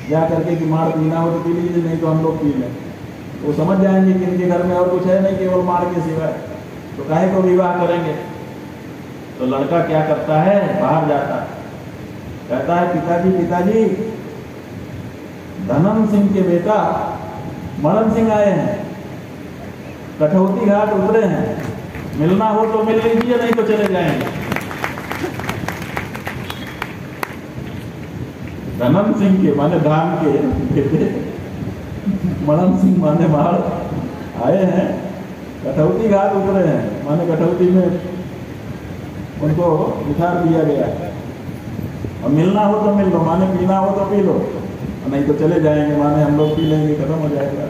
जा करके कि मार पीना हो तो पी लीजिए, नहीं तो हम लोग पी लें। वो समझ जाएंगे कि इनके घर में और कुछ है नहीं, केवल मार के सिवाय, तो काहे को विवाह करेंगे। तो लड़का क्या करता है, बाहर जाता है, कहता है पिताजी धनम सिंह के बेटा मरण सिंह आए हैं, कठौती घाट उतरे हैं, मिलना हो तो मिल लीजिए, नहीं तो चले जाएंगे। धनम सिंह के माने धान के बेटे, मरण सिंह माने मार आए हैं, कठौती घाट उतरे हैं, माने कठौती में उनको निखार दिया गया। और मिलना हो तो मिल लो, माने पीना हो तो पी लो, नहीं तो चले जाएंगे, माने हम लोग पी लेंगे, खत्म हो जाएगा।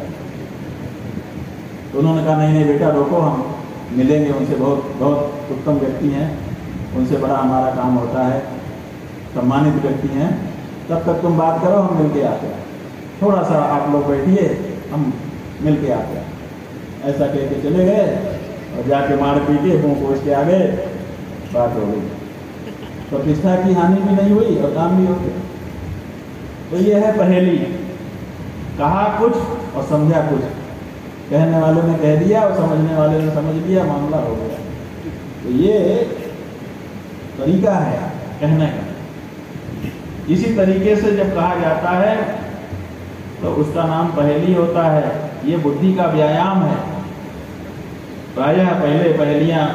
तो उन्होंने कहा नहीं बेटा रोको, हम मिलेंगे उनसे, बहुत बहुत उत्तम व्यक्ति हैं, उनसे बड़ा हमारा काम होता है, सम्मानित व्यक्ति हैं, तब तक तुम बात करो, हम मिल के आते हैं, थोड़ा सा आप लोग बैठिए, हम मिल के आते हैं। ऐसा कह के चले गए और जाके मार पी के मुँह पोछ के आ गए, बात हो गई। प्रतिष्ठा की हानि भी नहीं हुई और काम भी हो गया। तो ये है पहेली, कहा कुछ और समझा कुछ, कहने वाले ने कह दिया और समझने वाले ने समझ लिया, मामला हो गया। तो ये तरीका है कहने का। इसी तरीके से जब कहा जाता है तो उसका नाम पहेली होता है। ये बुद्धि का व्यायाम है। प्रायः पहले पहेलियां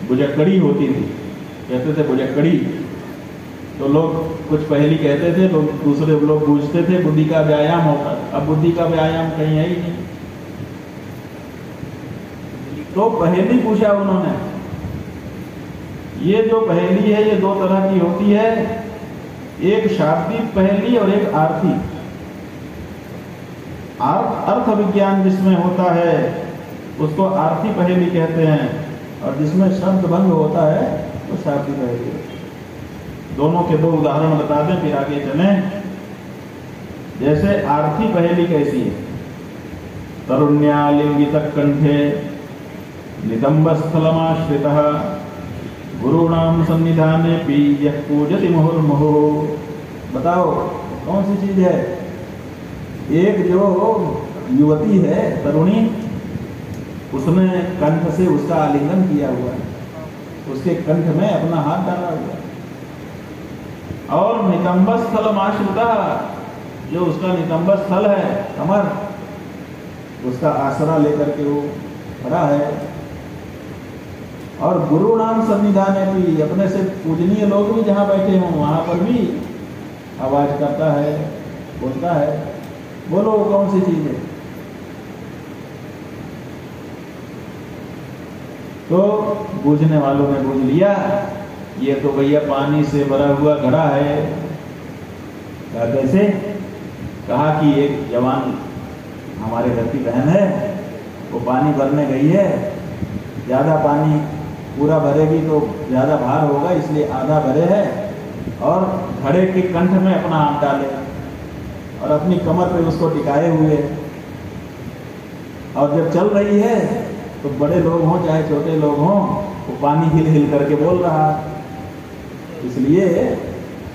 बुजक्कड़ी होती थी, कहते थे बुजक्कड़ी, तो लोग कुछ पहेली कहते थे, लोग दूसरे लोग पूछते थे, बुद्धि का व्यायाम होता है। अब बुद्धि का व्यायाम कहीं है ही नहीं। तो पहेली पूछा उन्होंने। ये जो पहेली है ये दो तरह की होती है, एक शाब्दिक पहेली और एक आर्थिक। अर्थ विज्ञान जिसमें होता है उसको आर्थिक पहेली कहते हैं, और जिसमें शब्द भंग होता है वो शाब्दिक पहेली। दोनों के दो उदाहरण बता दें फिर आगे चलें। जैसे आर्थिक पहेली कैसी है, तरुण्यालिंगित कंठे नितंबस्थलमाश्रितः गुरुणाम सन्निधाने पी यह पूजति मुहुर्मुहु। बताओ कौन सी चीज है। एक जो युवती है तरुणी, उसने कंठ से उसका आलिंगन किया हुआ है, उसके कंठ में अपना हाथ डाला हुआ है। और नितंब स्थल आश्रिता, जो उसका नितंब स्थल है कमर, उसका आसरा लेकर के वो खड़ा है। और गुरु नाम सन्निधान भी, अपने से पूजनीय लोग भी जहाँ बैठे हों वहाँ पर भी आवाज करता है, बोलता है। बोलो कौन सी चीज है। तो बूझने वालों ने बूझ लिया, ये तो भैया पानी से भरा हुआ घड़ा है, कहा कैसे? कहा कि एक जवान हमारे घर की बहन है, वो पानी भरने गई है, ज़्यादा पानी पूरा भरेगी तो ज़्यादा भार होगा, इसलिए आधा भरे है और घड़े के कंठ में अपना हाथ डाले और अपनी कमर पे उसको टिकाए हुए, और जब चल रही है तो बड़े लोग हों चाहे छोटे लोग हों, वो पानी हिल हिल करके बोल रहा। इसलिए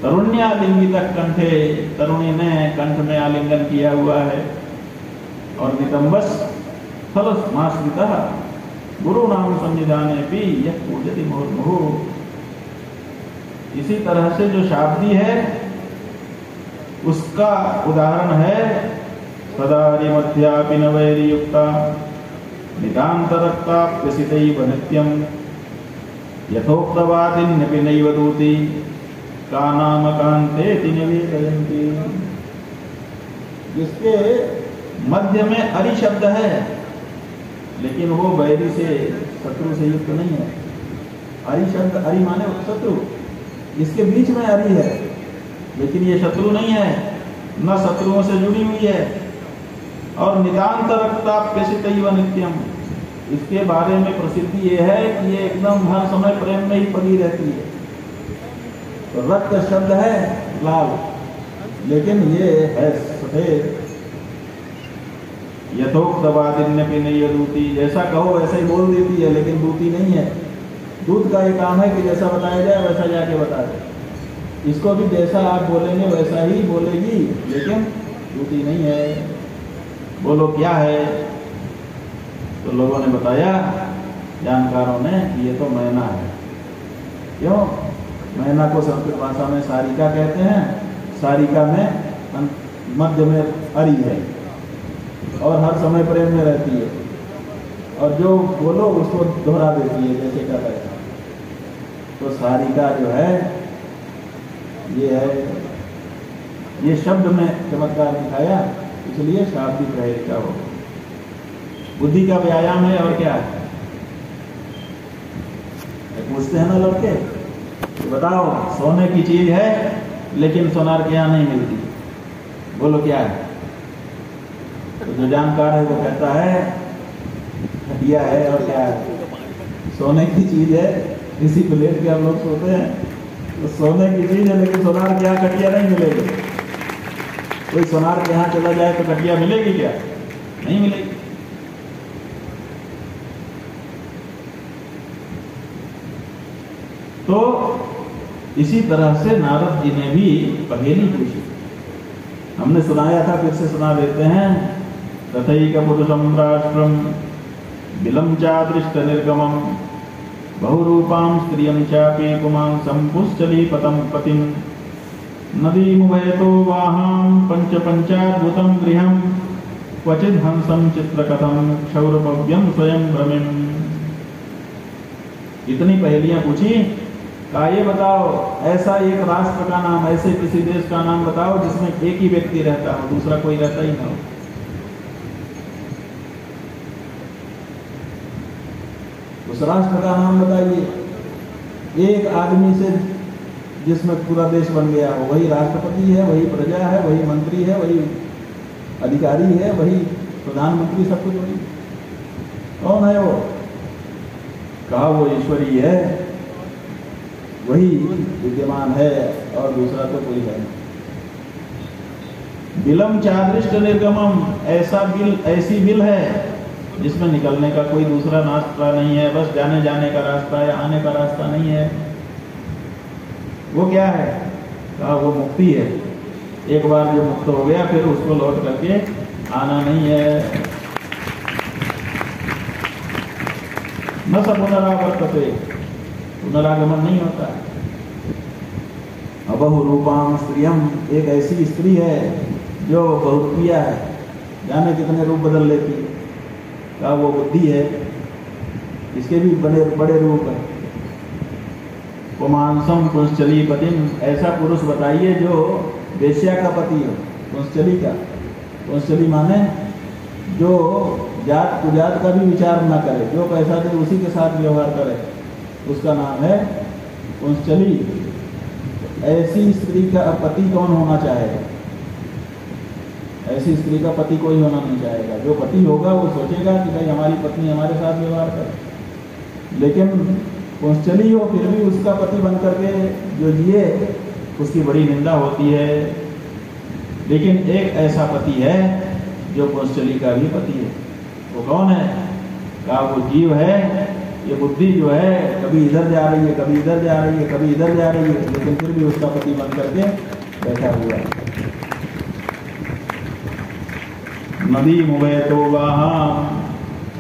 तरुण्यालिंगित कंठे, तरुणी ने कंठ में आलिंगन किया हुआ है। और नितंबस फलमाश्रितः गुरु नाम सन्निधाने भी यह पूजति मुहुर्मुहु। इसी तरह से जो शाब्दी है उसका उदाहरण है सदारि मध्यापि न वैरियुक्ता नितान्तरक्ता प्रसितैव नित्यं यथोक्तवादिन्यपि नैव दूति का नाम कान्तेति निवेदयन्ति। जिसके मध्य में अरि शब्द है लेकिन वो वैरी से शत्रु से युक्त नहीं है। अरि शब्द, अरि माने शत्रु, इसके बीच में अरि है लेकिन ये शत्रु नहीं है, न शत्रुओं से जुड़ी हुई है। और नितांत रक्ताप्यसितैव नित्यम, इसके बारे में प्रसिद्धि ये है कि ये एकदम हर समय प्रेम में ही पड़ी रहती है। तो रक्त शब्द है लाल, लेकिन ये है सफेद। यथोक्तवादिन्यपि नैव दूति, जैसा कहो वैसा ही बोल देती है लेकिन दूती नहीं है। दूत का ये काम है कि जैसा बताया जाए वैसा जाके बता दे। इसको भी जैसा आप बोलेंगे वैसा ही बोलेगी, लेकिन दूती नहीं है। बोलो क्या है? तो लोगों ने बताया, जानकारों ने, कि ये तो मैना है। क्यों? मैना को संस्कृत भाषा में सारिका कहते हैं। सारिका में मध्य में अरि है और हर समय प्रेम में रहती है, और जो बोलो उसको दोहरा देती है जैसे का तैसा। तो सारिका जो है ये है, ये शब्द में चमत्कार दिखाया, इसलिए शाब्दिक प्रेरिका हो। बुद्धि का व्यायाम है और क्या है? पूछते हैं ना लड़के, तो बताओ सोने की चीज है लेकिन सोनार के यहाँ नहीं मिलती, बोलो क्या है? तो जो जानकार है वो कहता है घटिया है। और क्या है? सोने की चीज है, इसी प्लेट के हम लोग सोते हैं, तो सोने की चीज है लेकिन सोनार के यहाँ कटिया नहीं मिलेगी। कोई सोनार के यहाँ चला जाए तो कटिया मिलेगी क्या? नहीं मिलेगी। तो इसी तरह से नारद जी ने भी पहेली पूछी। हमने सुनाया था, फिर से सुना देते हैं। तथैक पुरुषं राष्ट्रं बिलं चादृष्ट निर्गमं बहुरूपां स्त्रियं चापि पुमांसं पुश्चलीपतं पतिं नदीमुभयतो वाहां पंचाद्भुतं गृहं क्वचिद् हंसं चित्रकथं क्षौरभव्यं स्वयं भ्रमिम्। इतनी पहेलियां पूछी। का ये बताओ ऐसा एक राष्ट्र का नाम, ऐसे किसी देश का नाम बताओ जिसमें एक ही व्यक्ति रहता हो, दूसरा कोई रहता ही ना हो। उस राष्ट्र का नाम बताइए, एक आदमी से जिसमें पूरा देश बन गया हो। वही राष्ट्रपति है, वही प्रजा है, वही मंत्री है, वही अधिकारी है, वही प्रधानमंत्री, सब कुछ वही। कौन है वो? कहा वो ईश्वरीय है, वही विद्यमान है और दूसरा तो कोई है नहीं। बिलम चादृष्ट निर्गमम, ऐसा बिल, ऐसी बिल है जिसमें निकलने का कोई दूसरा रास्ता नहीं है, बस जाने जाने का रास्ता है, आने का रास्ता नहीं है। वो क्या है? कहा वो मुक्ति है। एक बार जो मुक्त हो गया फिर उसको लौट करके आना नहीं है। न सब पुनरावर्तते, पुनरागमन नहीं होता। अबहु रूपां स्त्रियम, एक ऐसी स्त्री है जो बहुत प्रिया है, जाने कितने रूप बदल लेती है। का वो बुद्धि है, इसके भी बड़े बड़े रूप है। पुमांसम पुंश्चली पतिम, ऐसा पुरुष बताइए जो वेश्या का पति हो। पुंश्चली का, पुंश्चली माने जो जात कुजात का भी विचार ना करे, जो पैसा दे उसी के साथ व्यवहार करे, उसका नाम है पुंश्चली। ऐसी स्त्री का पति कौन होना चाहेगा? ऐसी स्त्री का पति कोई होना नहीं चाहेगा। जो पति होगा वो सोचेगा कि भाई हमारी पत्नी हमारे साथ व्यवहार करे, लेकिन पुंसचली हो फिर भी उसका पति बन करके जो जिए उसकी बड़ी निंदा होती है। लेकिन एक ऐसा पति है जो पुंसचली का भी पति है। वो कौन है? कहा वो जीव है। ये बुद्धि जो है कभी इधर जा रही है, कभी इधर जा रही है, कभी इधर जा रही है, लेकिन फिर भी उसका पति बन करके बैठा हुआ है। नदी मुबे तो वहाँ,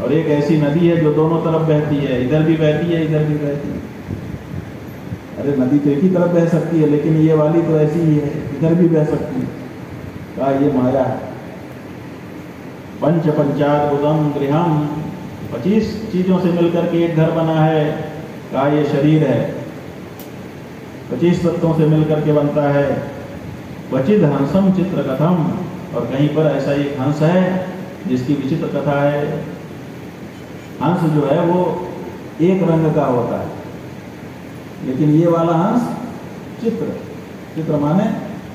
और एक ऐसी नदी है जो दोनों तरफ बहती है, इधर भी बहती है, इधर भी बहती है। अरे नदी तो एक ही तरफ बह सकती है, लेकिन ये वाली तो ऐसी ही है, इधर भी बह सकती है। कहा ये माया है। पंच पंचाद्भुतम गृहम, 25 चीजों से मिलकर के एक घर बना है। कहा ये शरीर है, 25 तत्वों से मिलकर के बनता है। क्वचिद हंसम चित्र कथम, और कहीं पर ऐसा एक हंस है जिसकी विचित्र कथा है। हंस जो है वो एक रंग का होता है, लेकिन ये वाला हंस चित्र, चित्र माने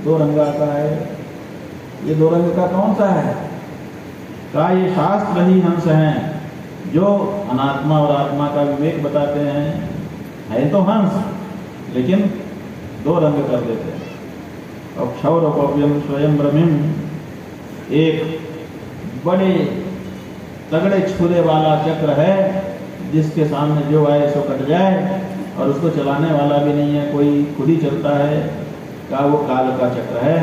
2 रंग का है। ये 2 रंग का कौन सा है? कहा ये शास्त्र ही हंस हैं जो अनात्मा और आत्मा का विवेक बताते हैं। है तो हंस, लेकिन 2 रंग कर देते हैं। और क्षौरपव्यम स्वयं ब्रह्म, एक बड़े तगड़े छुरे वाला चक्र है जिसके सामने जो आए सो कट जाए, और उसको चलाने वाला भी नहीं है, कोई खुद ही चलता है। का वो काल का चक्र है।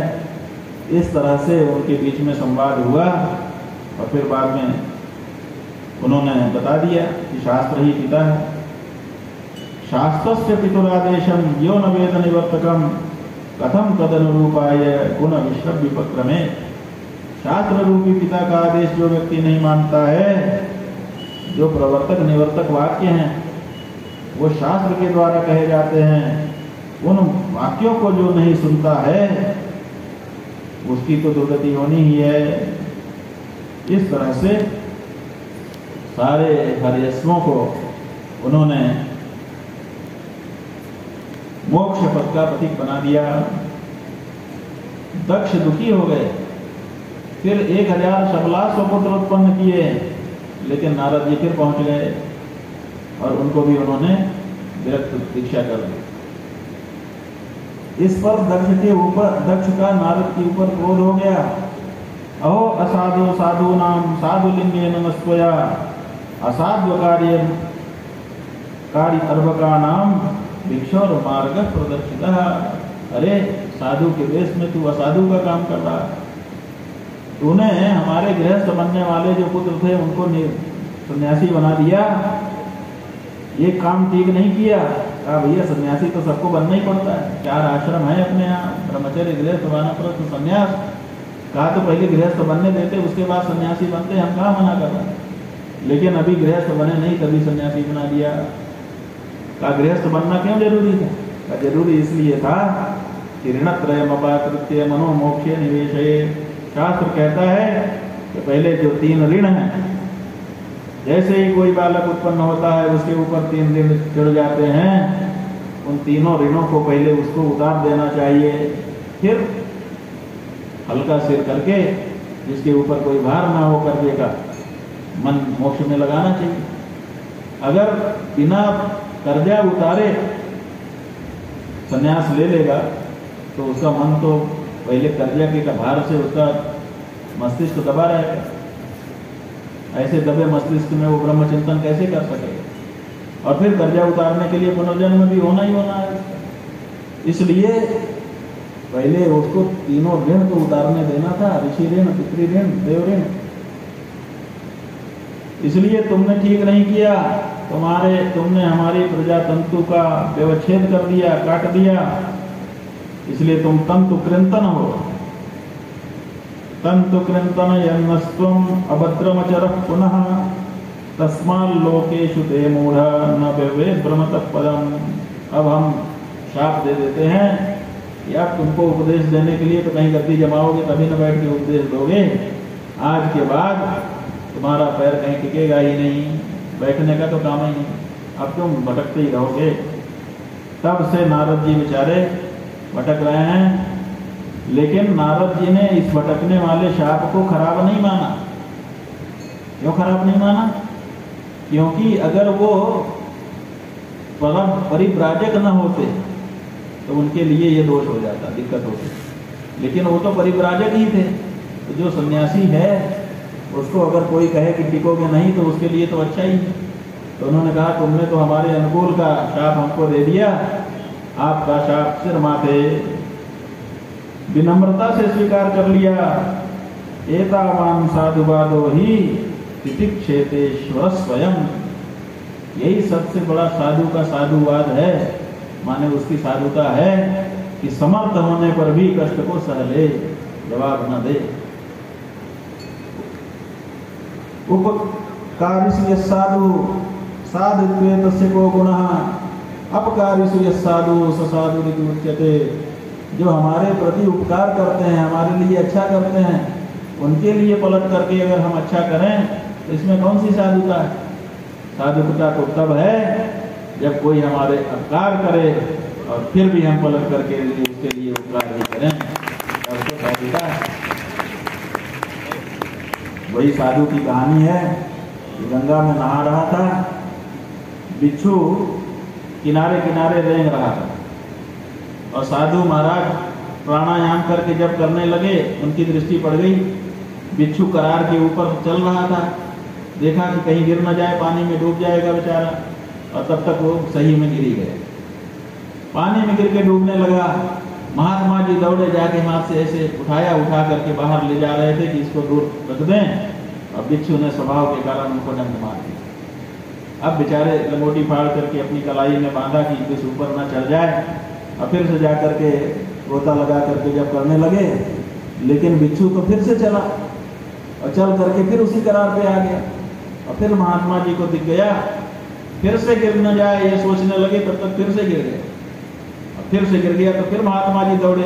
इस तरह से उनके बीच में संवाद हुआ, और फिर बाद में उन्होंने बता दिया कि शास्त्र ही पिता है। शास्त्रस्य पितुरादेशम यो न वेद निवर्तकम कथम तदनुरूपाय गुण विश्रव विपक्रमे। शास्त्र रूपी पिता का आदेश जो व्यक्ति नहीं मानता है, जो प्रवर्तक निवर्तक वाक्य हैं वो शास्त्र के द्वारा कहे जाते हैं, उन वाक्यों को जो नहीं सुनता है उसकी तो दुर्गति होनी ही है। इस तरह से सारे हरियस्वों को उन्होंने मोक्ष पद का प्रतीक बना दिया। दक्ष दुखी हो गए, फिर 1000 शबलास पुत्र उत्पन्न किए, लेकिन नारद जी फिर पहुंच गए और उनको भी उन्होंने विरक्त दीक्षा कर दी। इस पर दक्ष का नारद के ऊपर क्रोध हो गया। अहो असाधु साधु नाम साधु लिंगे नमस्त्वया असाध्य कार्य अर्भका नाम भिक्षोर मार्ग प्रदर्शिता। अरे साधु के वेश में तू असाधु का काम कर रहा है। तूने हमारे गृहस्थ बनने वाले जो पुत्र थे उनको सन्यासी बना दिया, ये काम ठीक नहीं किया। कहा भैया सन्यासी तो सबको बनना ही पड़ता है, 4 आश्रम है अपने यहाँ, ब्रह्मचर्य गृहस्थ वानप्रस्थ सन्यास। कहा तो पहले गृहस्थ बनने देते, उसके बाद सन्यासी बनते, हम कहाँ मना कर रहे हैं। लेकिन अभी गृहस्थ बने नहीं, तभी सन्यासी बना दिया। कहा गृहस्थ बनना क्यों जरूरी था? कहा जरूरी इसलिए था कि ऋणत्रयम् अपाकृत्य मनो मोक्षे निवेशये। शास्त्र कहता है कि पहले जो 3 ऋण हैं, जैसे ही कोई बालक उत्पन्न होता है उसके ऊपर 3 ऋण चढ़ जाते हैं, उन तीनों ऋणों को पहले उसको उतार देना चाहिए, फिर हल्का सिर करके जिसके ऊपर कोई भार ना हो करके का मन मोक्ष में लगाना चाहिए। अगर बिना कर्जा उतारे संन्यास ले लेगा तो उसका मन तो पहले कर्जा के भार से उसका मस्तिष्क दबा रहेगा। ऐसे दबे मस्तिष्क में वो ब्रह्म चिंतन कैसे कर सकेगा? और फिर कर्जा उतारने के लिए पुनर्जन्म भी होना ही होना है। इसलिए पहले उसको तीनों ऋण को उतारने देना था, ऋषि ऋण, पितृ ऋण, देव ऋण। इसलिए तुमने ठीक नहीं किया, तुमने हमारी प्रजा तंतु का व्यवच्छेद कर दिया, काट दिया, इसलिए तुम तंतु कृंतन हो। तंतु कृंतन यन्नस्त्वम अभद्रमचरः पुनः तस्माल् लोकेषु ते मूढ़ न व्यवे ब्रह्मतः पदम। अब हम शाप दे देते हैं कि अब तुमको उपदेश देने के लिए तो कहीं गद्दी जमाओगे तभी न बैठ के उपदेश दोगे। आज के बाद तुम्हारा पैर कहीं टिकेगा ही नहीं, बैठने का तो काम ही नहीं, अब तुम भटकते ही रहोगे। तब से नारद जी बेचारे भटक रहे हैं। लेकिन नारद जी ने इस भटकने वाले शाप को खराब नहीं माना। क्यों खराब नहीं माना? क्योंकि अगर वो परम परिव्राजक न होते तो उनके लिए ये दोष हो जाता, दिक्कत होती। लेकिन वो तो परिव्राजक ही थे, तो जो सन्यासी है उसको अगर कोई कहे कि टिकोगे नहीं तो उसके लिए तो अच्छा ही है। तो उन्होंने कहा तुमने तो हमारे अनुकूल का शाप हमको दे दिया, आपका शाप सिर माथे। विनम्रता से स्वीकार कर लिया। एतावान साधुवादो ही तितिक्षेतेश्वर स्वयं। यही सबसे बड़ा साधु का साधुवाद है, माने उसकी साधुता है कि समर्थ होने पर भी कष्ट को सह ले, जवाब न दे। उपकारिषु यस्साधु साधुत्वे तस्य को गुणः अपकारिषु यस्साधु स साधुरिति उच्यते। जो हमारे प्रति उपकार करते हैं, हमारे लिए अच्छा करते हैं, उनके लिए पलट करके अगर हम अच्छा करें तो इसमें कौन सी साधुता है? साधुता तो तब है जब कोई हमारे अपकार करे और फिर भी हम पलट करके उसके लिए उपकार भी करें, और तो साधुता है। वही साधु की कहानी है कि गंगा में नहा रहा था, बिच्छू किनारे किनारे रेंग रहा था और साधु महाराज प्राणायाम करके जब करने लगे उनकी दृष्टि पड़ गई, बिच्छू करार के ऊपर चल रहा था। देखा कि कहीं गिर न जाए, पानी में डूब जाएगा बेचारा, और तब तक वो सही में गिरी गए। पानी में गिर के डूबने लगा। महात्मा जी दौड़े जाके हाथ से ऐसे उठा करके बाहर ले जा रहे थे कि इसको दूर रख दें, और बिच्छू ने स्वभाव के कारण उनको डंक मार दिया। अब बेचारे लंगोटी फाड़ करके अपनी कलाई में बांधा कि कुछ ऊपर न चढ़ जाए, और फिर से जा करके गोता लगा करके जब करने लगे, लेकिन बिच्छू तो फिर से चला और चल करके फिर उसी करार पे आ गया। और फिर महात्मा जी को दिख गया, फिर से गिर न जाए ये सोचने लगे, तब तक फिर से गिर गए। और फिर से गिर गया तो फिर महात्मा जी दौड़े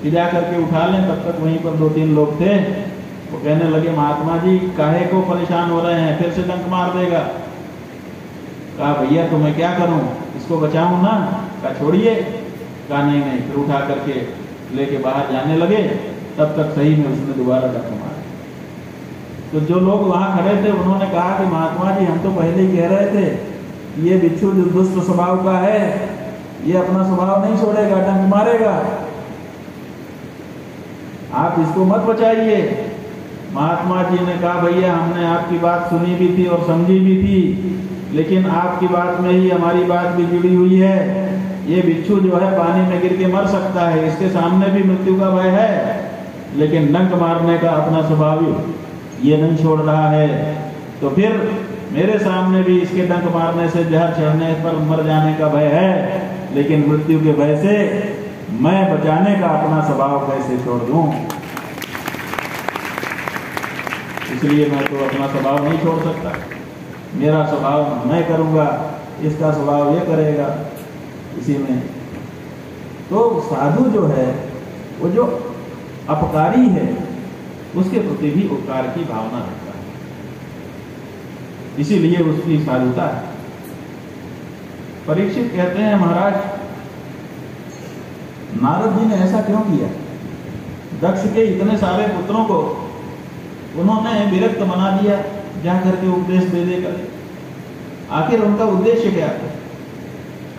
कि जा करके उठा लें। तब तक वहीं पर 2-3 लोग थे, वो कहने लगे महात्मा जी काहे को परेशान हो रहे हैं, फिर से डंक मार देगा। कहा भैया तो मैं क्या करूं, इसको बचाऊं ना? कहा छोड़िए। कहा नहीं नहीं, फिर उठा करके लेके बाहर जाने लगे, तब तक सही में उसने दोबारा डंक मारा। तो जो लोग वहां खड़े थे उन्होंने कहा कि महात्मा जी हम तो पहले ही कह रहे थे कि ये बिच्छू जो दुष्ट स्वभाव का है, ये अपना स्वभाव नहीं छोड़ेगा, डंक मारेगा, आप इसको मत बचाइए। महात्मा जी ने कहा भैया हमने आपकी बात सुनी भी थी और समझी भी थी, लेकिन आपकी बात में ही हमारी बात भी जुड़ी हुई है। ये बिच्छू जो है पानी में गिर के मर सकता है, इसके सामने भी मृत्यु का भय है, लेकिन डंक मारने का अपना स्वभाव ये नहीं छोड़ रहा है। तो फिर मेरे सामने भी इसके डंक मारने से, जहर चढ़ने पर मर जाने का भय है, लेकिन मृत्यु के भय से मैं बचाने का अपना स्वभाव कैसे छोड़ दूं? इसलिए मैं तो अपना स्वभाव नहीं छोड़ सकता। मेरा स्वभाव मैं करूंगा, इसका स्वभाव ये करेगा। इसी में तो साधु जो है वो जो अपकारी है उसके प्रति भी उपकार की भावना रखता है, इसीलिए उसकी साधुता है। परीक्षित कहते हैं महाराज नारद जी ने ऐसा क्यों किया? दक्ष के इतने सारे पुत्रों को उन्होंने विरक्त बना दिया, जाकर के उपदेश दे देकर। आखिर उनका उद्देश्य क्या था?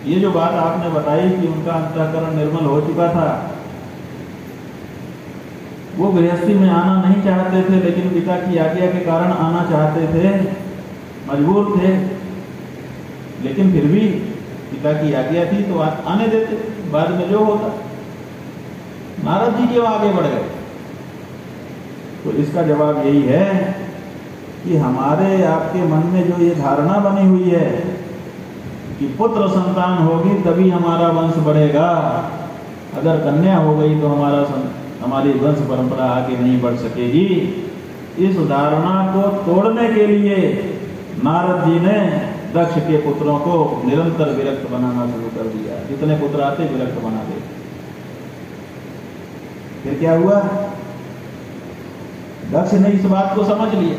ये जो बात आपने बताई कि उनका अंतःकरण निर्मल हो चुका था, वो गृहस्थी में आना नहीं चाहते थे, लेकिन पिता की आज्ञा के कारण आना चाहते थे, मजबूर थे, लेकिन फिर भी पिता की आज्ञा थी तो आने देते, बाद में जो होता। नारद जी क्यों आगे बढ़ गए? तो इसका जवाब यही है कि हमारे आपके मन में जो ये धारणा बनी हुई है कि पुत्र संतान होगी तभी हमारा वंश बढ़ेगा, अगर कन्या हो गई तो हमारी वंश परंपरा आगे नहीं बढ़ सकेगी, इस धारणा को तोड़ने के लिए नारद जी ने दक्ष के पुत्रों को निरंतर विरक्त बनाना शुरू कर दिया। जितने पुत्र आते विरक्त बना दे। फिर क्या हुआ? दक्ष ने इस बात को समझ लिया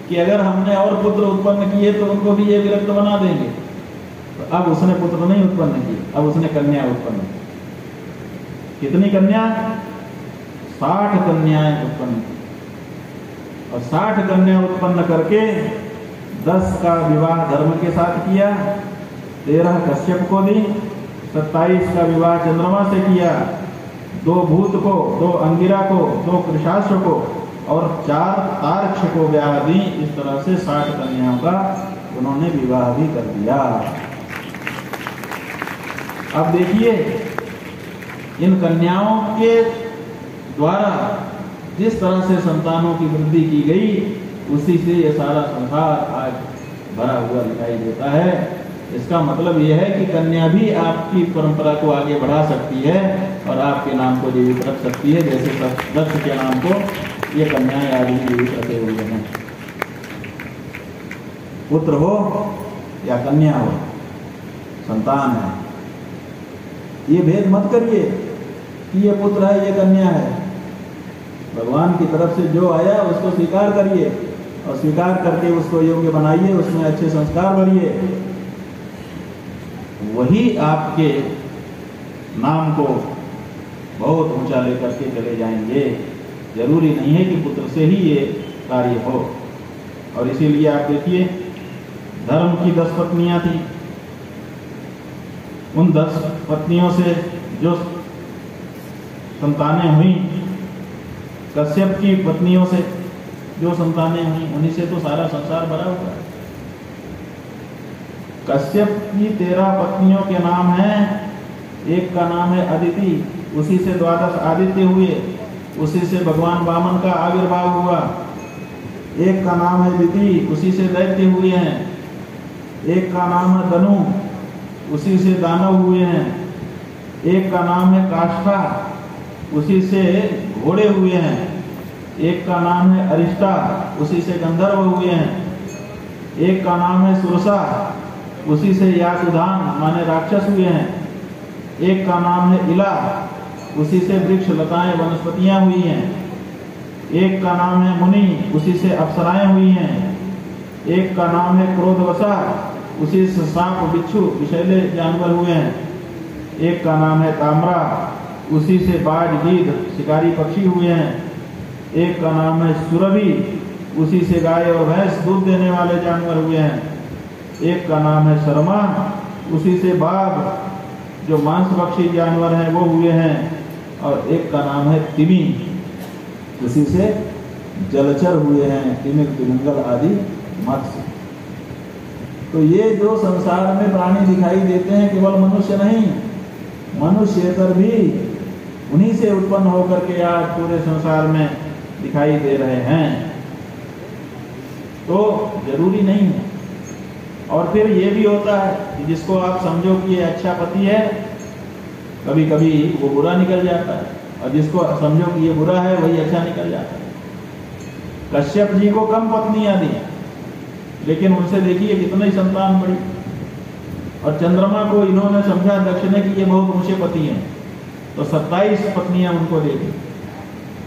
कि अगर हमने और पुत्र उत्पन्न किए तो उनको भी ये विरक्त बना देंगे। तो अब उसने पुत्र नहीं उत्पन्न किए, अब उसने कन्या उत्पन्न की। कितनी कन्या? 60 कन्याएं उत्पन्न की। और 60 कन्या उत्पन्न करके 10 का विवाह धर्म के साथ किया, 13 कश्यप को दी, 27 का विवाह चंद्रमा से किया, 2 भूत को, 2 अंगिरा को, 2 कृशाश्व को और 4 तार्क्ष को ब्याह दी। इस तरह से 60 कन्याओं का उन्होंने विवाह भी कर दिया। अब देखिए, इन कन्याओं के द्वारा जिस तरह से संतानों की वृद्धि की गई, उसी से ये सारा संसार आज भरा हुआ दिखाई देता है। इसका मतलब यह है कि कन्या भी आपकी परंपरा को आगे बढ़ा सकती है और आपके नाम को जीवित रख सकती है, जैसे दक्ष के नाम को ये कन्याएं आज भी जीवित रखे हुए हैं। पुत्र हो या कन्या हो, संतान है, ये भेद मत करिए कि ये पुत्र है ये कन्या है। भगवान की तरफ से जो आया उसको स्वीकार करिए और स्वीकार करके उसको योग्य बनाइए, उसमें अच्छे संस्कार भरिए, वही आपके नाम को बहुत ऊंचा लेकर के चले जाएंगे। जरूरी नहीं है कि पुत्र से ही ये कार्य हो। और इसीलिए आप देखिए, धर्म की 10 पत्नियां थी, उन 10 पत्नियों से जो संतानें हुई, कश्यप की पत्नियों से जो संतानें हुई, उन्हीं से तो सारा संसार भरा हुआ है। कश्यप की 13 पत्नियों के नाम हैं, एक का नाम है अदिति, उसी से 12 आदित्य हुए, उसी से भगवान वामन का आविर्भाव हुआ। एक का नाम है दिति, उसी से दैत्य हुए हैं। एक का नाम है धनु, उसी से दानव हुए हैं। एक का नाम है काष्ठा, उसी से घोड़े हुए हैं। एक का नाम है अरिष्टा, उसी से गंधर्व हुए हैं। एक का नाम है सुरसा, उसी से यासुधान माने राक्षस हुए हैं। एक का नाम है इला, उसी से वृक्ष लताएं वनस्पतियां हुई हैं। एक का नाम है मुनि, उसी से अप्सराएं हुई हैं। एक का नाम है क्रोधवसा, उसी से सांप बिच्छू विषैले जानवर हुए हैं। एक का नाम है ताम्रा, उसी से बाज गीध शिकारी पक्षी हुए हैं। एक का नाम है सुरभि, उसी से गाय और भैंस दूध देने वाले जानवर हुए हैं। एक का नाम है शर्मा, उसी से बाघ जो मांसभक्षी जानवर हैं वो हुए हैं। और एक का नाम है तिमी, उसी से जलचर हुए हैं, तिमिर तिमिंगल आदि मत्स्य। तो ये जो संसार में प्राणी दिखाई देते हैं केवल मनुष्य नहीं, मनुष्येतर भी उन्हीं से उत्पन्न होकर के आज पूरे संसार में दिखाई दे रहे हैं। तो जरूरी नहीं है। और फिर ये भी होता है कि जिसको आप समझो कि ये अच्छा पति है, कभी कभी वो बुरा निकल जाता है, और जिसको समझो कि ये बुरा है वही अच्छा निकल जाता है। कश्यप जी को कम पत्नियां दी, लेकिन उनसे देखिए कितने संतान बड़ी। और चंद्रमा को इन्होंने समझा दक्ष ने कि ये बहुत ऊंचे पति हैं, तो 27 पत्नियां उनको दे दी,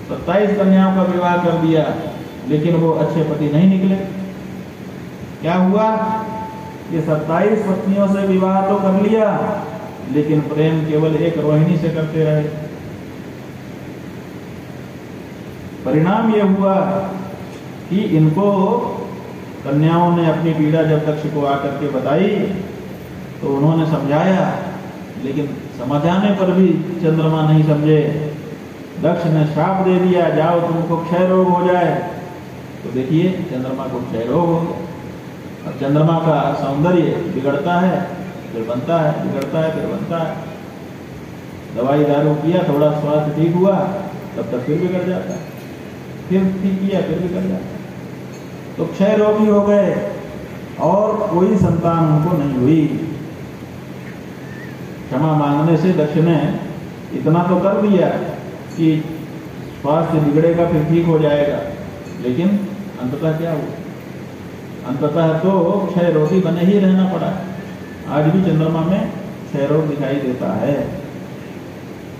27 कन्याओं का विवाह कर दिया, लेकिन वो अच्छे पति नहीं निकले। क्या हुआ? ये 27 पत्नियों से विवाह तो कर लिया, लेकिन प्रेम केवल एक रोहिणी से करते रहे। परिणाम यह हुआ कि इनको कन्याओं ने अपनी पीड़ा जब दक्ष को आकर के बताई तो उन्होंने समझाया, लेकिन समझाने पर भी चंद्रमा नहीं समझे। दक्ष ने श्राप दे दिया, जाओ तुमको क्षय रोग हो जाए। तो देखिए चंद्रमा को क्षय रोग हो गया। अब चंद्रमा का सौंदर्य बिगड़ता है फिर बनता है, बिगड़ता है फिर बनता है। दवाई दारू किया, थोड़ा स्वास्थ्य ठीक हुआ, तब तक फिर बिगड़ जाता है, फिर ठीक किया फिर बिगड़ जाता है। तो क्षय रोगी हो गए और कोई संतान उनको नहीं हुई। क्षमा मांगने से दक्ष ने इतना तो कर दिया कि स्वास्थ्य बिगड़ेगा फिर ठीक हो जाएगा, लेकिन अंततः क्या हुआ? अंततः तो क्षय रोगी बने ही रहना पड़ा। आज भी चंद्रमा में क्षय रोग दिखाई देता है।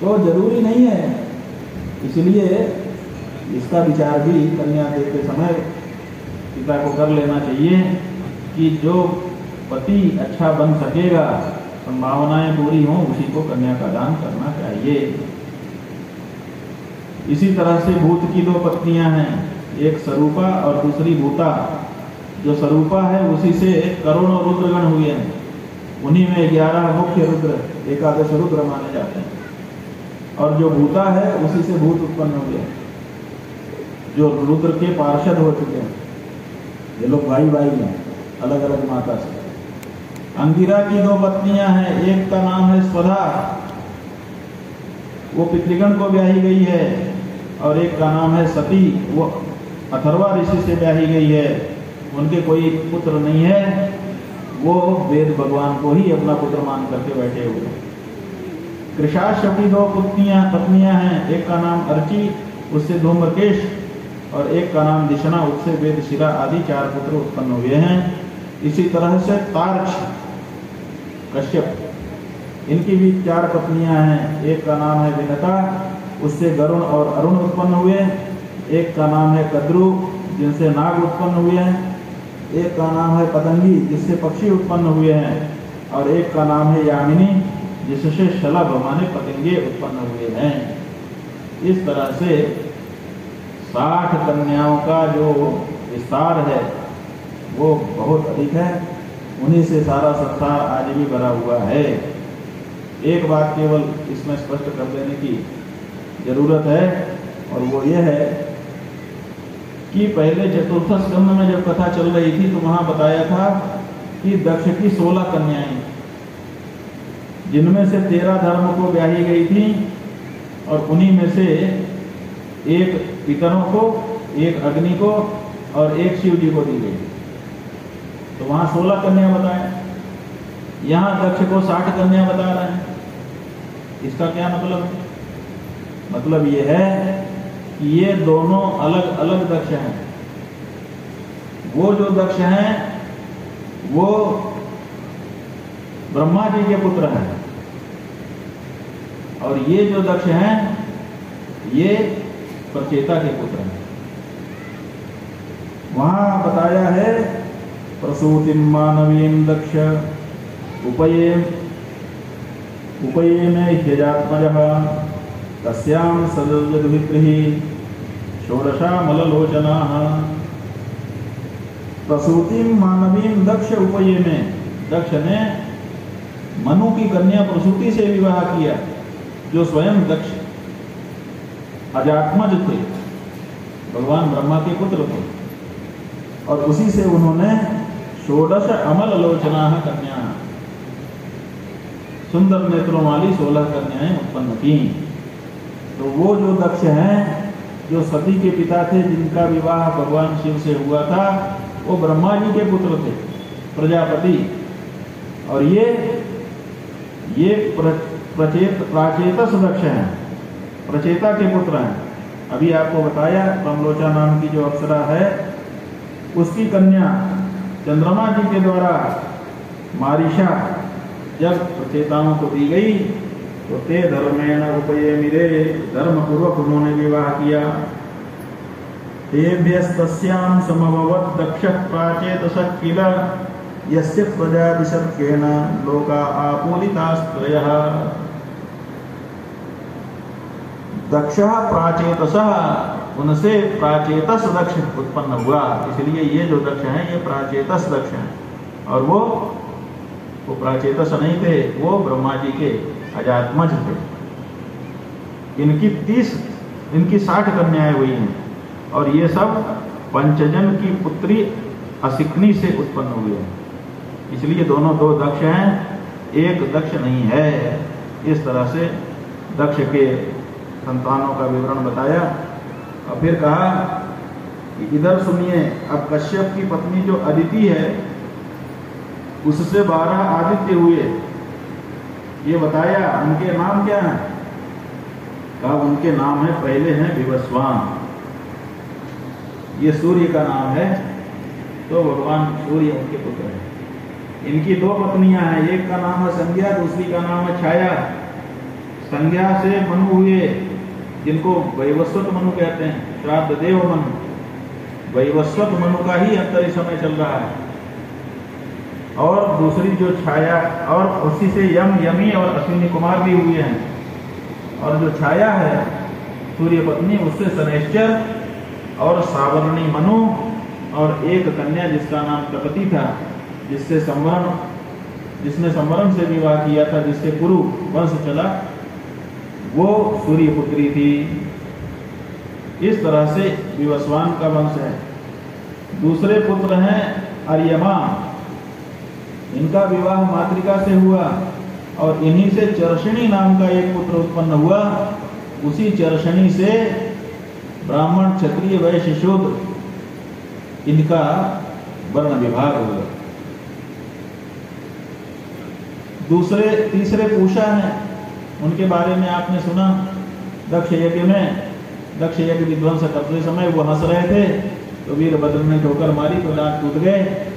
तो जरूरी नहीं है, इसलिए इसका विचार भी कन्या देते समय पिता को कर लेना चाहिए कि जो पति अच्छा बन सकेगा, संभावनाएं पूरी हों, उसी को कन्या का दान करना चाहिए। इसी तरह से भूत की दो पत्नियां हैं, एक स्वरूपा और दूसरी भूता। जो स्वरूपा है उसी से करोड़ों रुद्रगण हुए हैं, उन्हीं में 11 मुख्य रुद्र, एकादश रुद्र माने जाते हैं। और जो भूता है उसी से भूत उत्पन्न हुए हैं, जो रुद्र के पार्षद हो चुके हैं। ये लोग भाई भाई हैं, अलग अलग माता से। अंगिरा की दो पत्नियां हैं, एक का नाम है स्वधा, वो पितृगण को ब्याही गई है, और एक का नाम है सती, वो अथर्वा ऋषि से ब्याही गई है। उनके कोई पुत्र नहीं है, वो वेद भगवान को ही अपना पुत्र मान करके बैठे हुए। कृशाश्व की दो पत्नियां हैं, एक का नाम अर्ची, उससे धूम्रकेश, और एक का नाम दिशना, उससे वेदशिरा आदि 4 पुत्र उत्पन्न हुए हैं। इसी तरह से तार्क्ष, कश्यप, इनकी भी 4 पत्नियां हैं, एक का नाम है विनता, उससे गरुण और अरुण उत्पन्न हुए। एक का नाम है कद्रु, जिनसे नाग उत्पन्न हुए हैं। एक का नाम है पतंगी, जिससे पक्षी उत्पन्न हुए हैं। और एक का नाम है यामिनी, जिससे शलभ माने पतंगे उत्पन्न हुए हैं। इस तरह से 60 कन्याओं का जो विस्तार है वो बहुत अधिक है, उन्हीं से सारा संसार आज भी भरा हुआ है। एक बात केवल इसमें स्पष्ट कर देने की जरूरत है, और वो ये है कि पहले चतुर्थ स्कंद में जब कथा चल रही थी तो वहां बताया था कि दक्ष की 16 कन्याएं, जिनमें से 13 धर्म को ब्याही गई थी, और उन्हीं में से एक पितरों को, एक अग्नि को और एक शिव जी को दी गई। तो वहां 16 कन्या बताए, यहां दक्ष को 60 कन्या बता रहे हैं। इसका क्या मतलब? मतलब ये है कि ये दोनों अलग अलग दक्ष हैं। वो जो दक्ष हैं वो ब्रह्मा जी के पुत्र हैं, और ये जो दक्ष हैं ये प्रचेता के पुत्र हैं। वहां बताया है प्रसूतिम मानवीम दक्ष उपये में ह्यजात्मजः तस्यां सदुभित्रिः षोडशा मललोचनाः। प्रसूतिम मानवीम दक्ष उपये में, दक्ष ने मनु की कन्या प्रसूति से विवाह किया, जो स्वयं दक्ष अजात्मज थे, भगवान ब्रह्मा के पुत्र थे, और उसी से उन्होंने 16 अमल लोचना कन्या, सुंदर नेत्रों वाली 16 कन्याएं उत्पन्न की। तो वो जो दक्ष हैं, जो सती के पिता थे, जिनका विवाह भगवान शिव से हुआ था, वो ब्रह्मा जी के पुत्र थे, प्रजापति। और ये प्राचेतस दक्ष हैं, प्रचेता के पुत्र हैं। अभी आपको बताया कमलोचा नाम की जो अप्सरा है, उसकी कन्या चंद्रमा जी के द्वारा मारिशा जब प्रचेताओं को दी गई तो ते धर्मेण उपये मिरे, धर्म पूर्वक उन्होंने विवाह किया। तेभ्यस्तस्यां समभवत् दक्षः प्राचेतसः किल यस्य प्रजादिशर्केण लोका आपूलितास्त्रयः। दक्षः प्राचेतसः, उनसे प्राचेतस दक्ष उत्पन्न हुआ, इसलिए ये जो दक्ष हैं ये प्राचेतस दक्ष हैं। और वो प्राचेतस नहीं थे, वो ब्रह्मा जी के अजात्मज थे। इनकी 60 कन्याएं हुई हैं, और ये सब पंचजन की पुत्री असिकनी से उत्पन्न हुए हैं। इसलिए दोनों 2 दक्ष हैं, एक दक्ष नहीं है। इस तरह से दक्ष के संतानों का विवरण बताया। और फिर कहा कि इधर सुनिए, अब कश्यप की पत्नी जो अदिति है, उससे 12 आदित्य हुए, ये बताया। उनके नाम क्या हैं? कहा उनके नाम है, पहले हैं विवस्वान, ये सूर्य का नाम है, तो भगवान सूर्य उनके पुत्र हैं। इनकी 2 पत्नियां हैं, एक का नाम है संज्ञा, दूसरी का नाम है छाया। संज्ञा से मनु हुए, जिनको वैवस्वत मनु कहते हैं, श्राद्ध देव मनु। वैवस्वत मनु का ही अंतर इस समय चल रहा है। और दूसरी जो छाया, और उसी से यम, यमी और अश्विनी कुमार भी हुए हैं। और जो छाया है सूर्य पत्नी, उससे शनैश्चर और सावर्णी मनु और एक कन्या जिसका नाम तपति था, जिसने संवरण से विवाह किया था, जिससे कुरु वंश चला, वो सूर्य पुत्री थी। इस तरह से विवस्वान का वंश है। दूसरे पुत्र हैं अर्यमा, इनका विवाह मातृका से हुआ और इन्हीं से चर्षणी नाम का एक पुत्र उत्पन्न हुआ। उसी चर्षणी से ब्राह्मण, क्षत्रिय, वैश्य, शूद्र इनका वर्ण विभाग हुआ। तीसरे पूषा हैं, उनके बारे में आपने सुना। दक्ष यज्ञ में दक्ष यज्ञ विध्वंस करते समय वो हंस रहे थे तो वीरभद्र ने ठोकर मारी तो दांत टूट गए।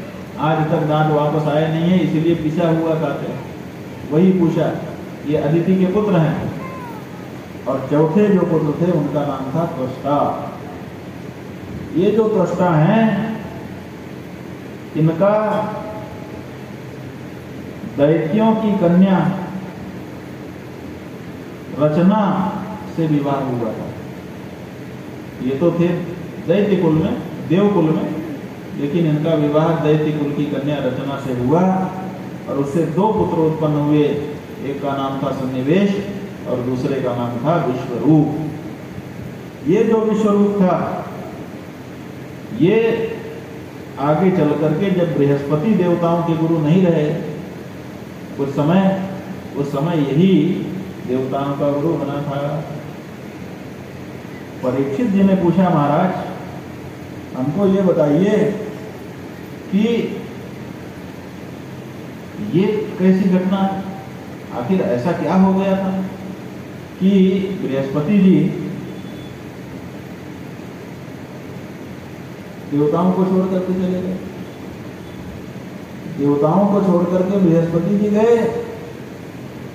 आज तक दांत वापस आए नहीं है, इसीलिए पिसा हुआ कहते हैं। वही पूषा, ये अदिति के पुत्र हैं। और चौथे जो पुत्र थे उनका नाम था त्वष्टा। ये जो त्वष्टा हैं, इनका दैत्यों की कन्या रचना से विवाह हुआ था। ये तो थे दैत्य कुल में, देव कुल में, लेकिन इनका विवाह दैत्य कुल की कन्या रचना से हुआ और उससे दो पुत्र उत्पन्न हुए। एक का नाम था सन्निवेश और दूसरे का नाम था विश्वरूप। ये जो विश्वरूप था, ये आगे चल करके जब बृहस्पति देवताओं के गुरु नहीं रहे, उस समय यही देवताओं का गुरु बना था। परीक्षित जी ने पूछा, महाराज हमको ये बताइए कि ये कैसी घटना है, आखिर ऐसा क्या हो गया था कि बृहस्पति जी देवताओं को छोड़ करके चले गए। देवताओं को छोड़ करके बृहस्पति जी गए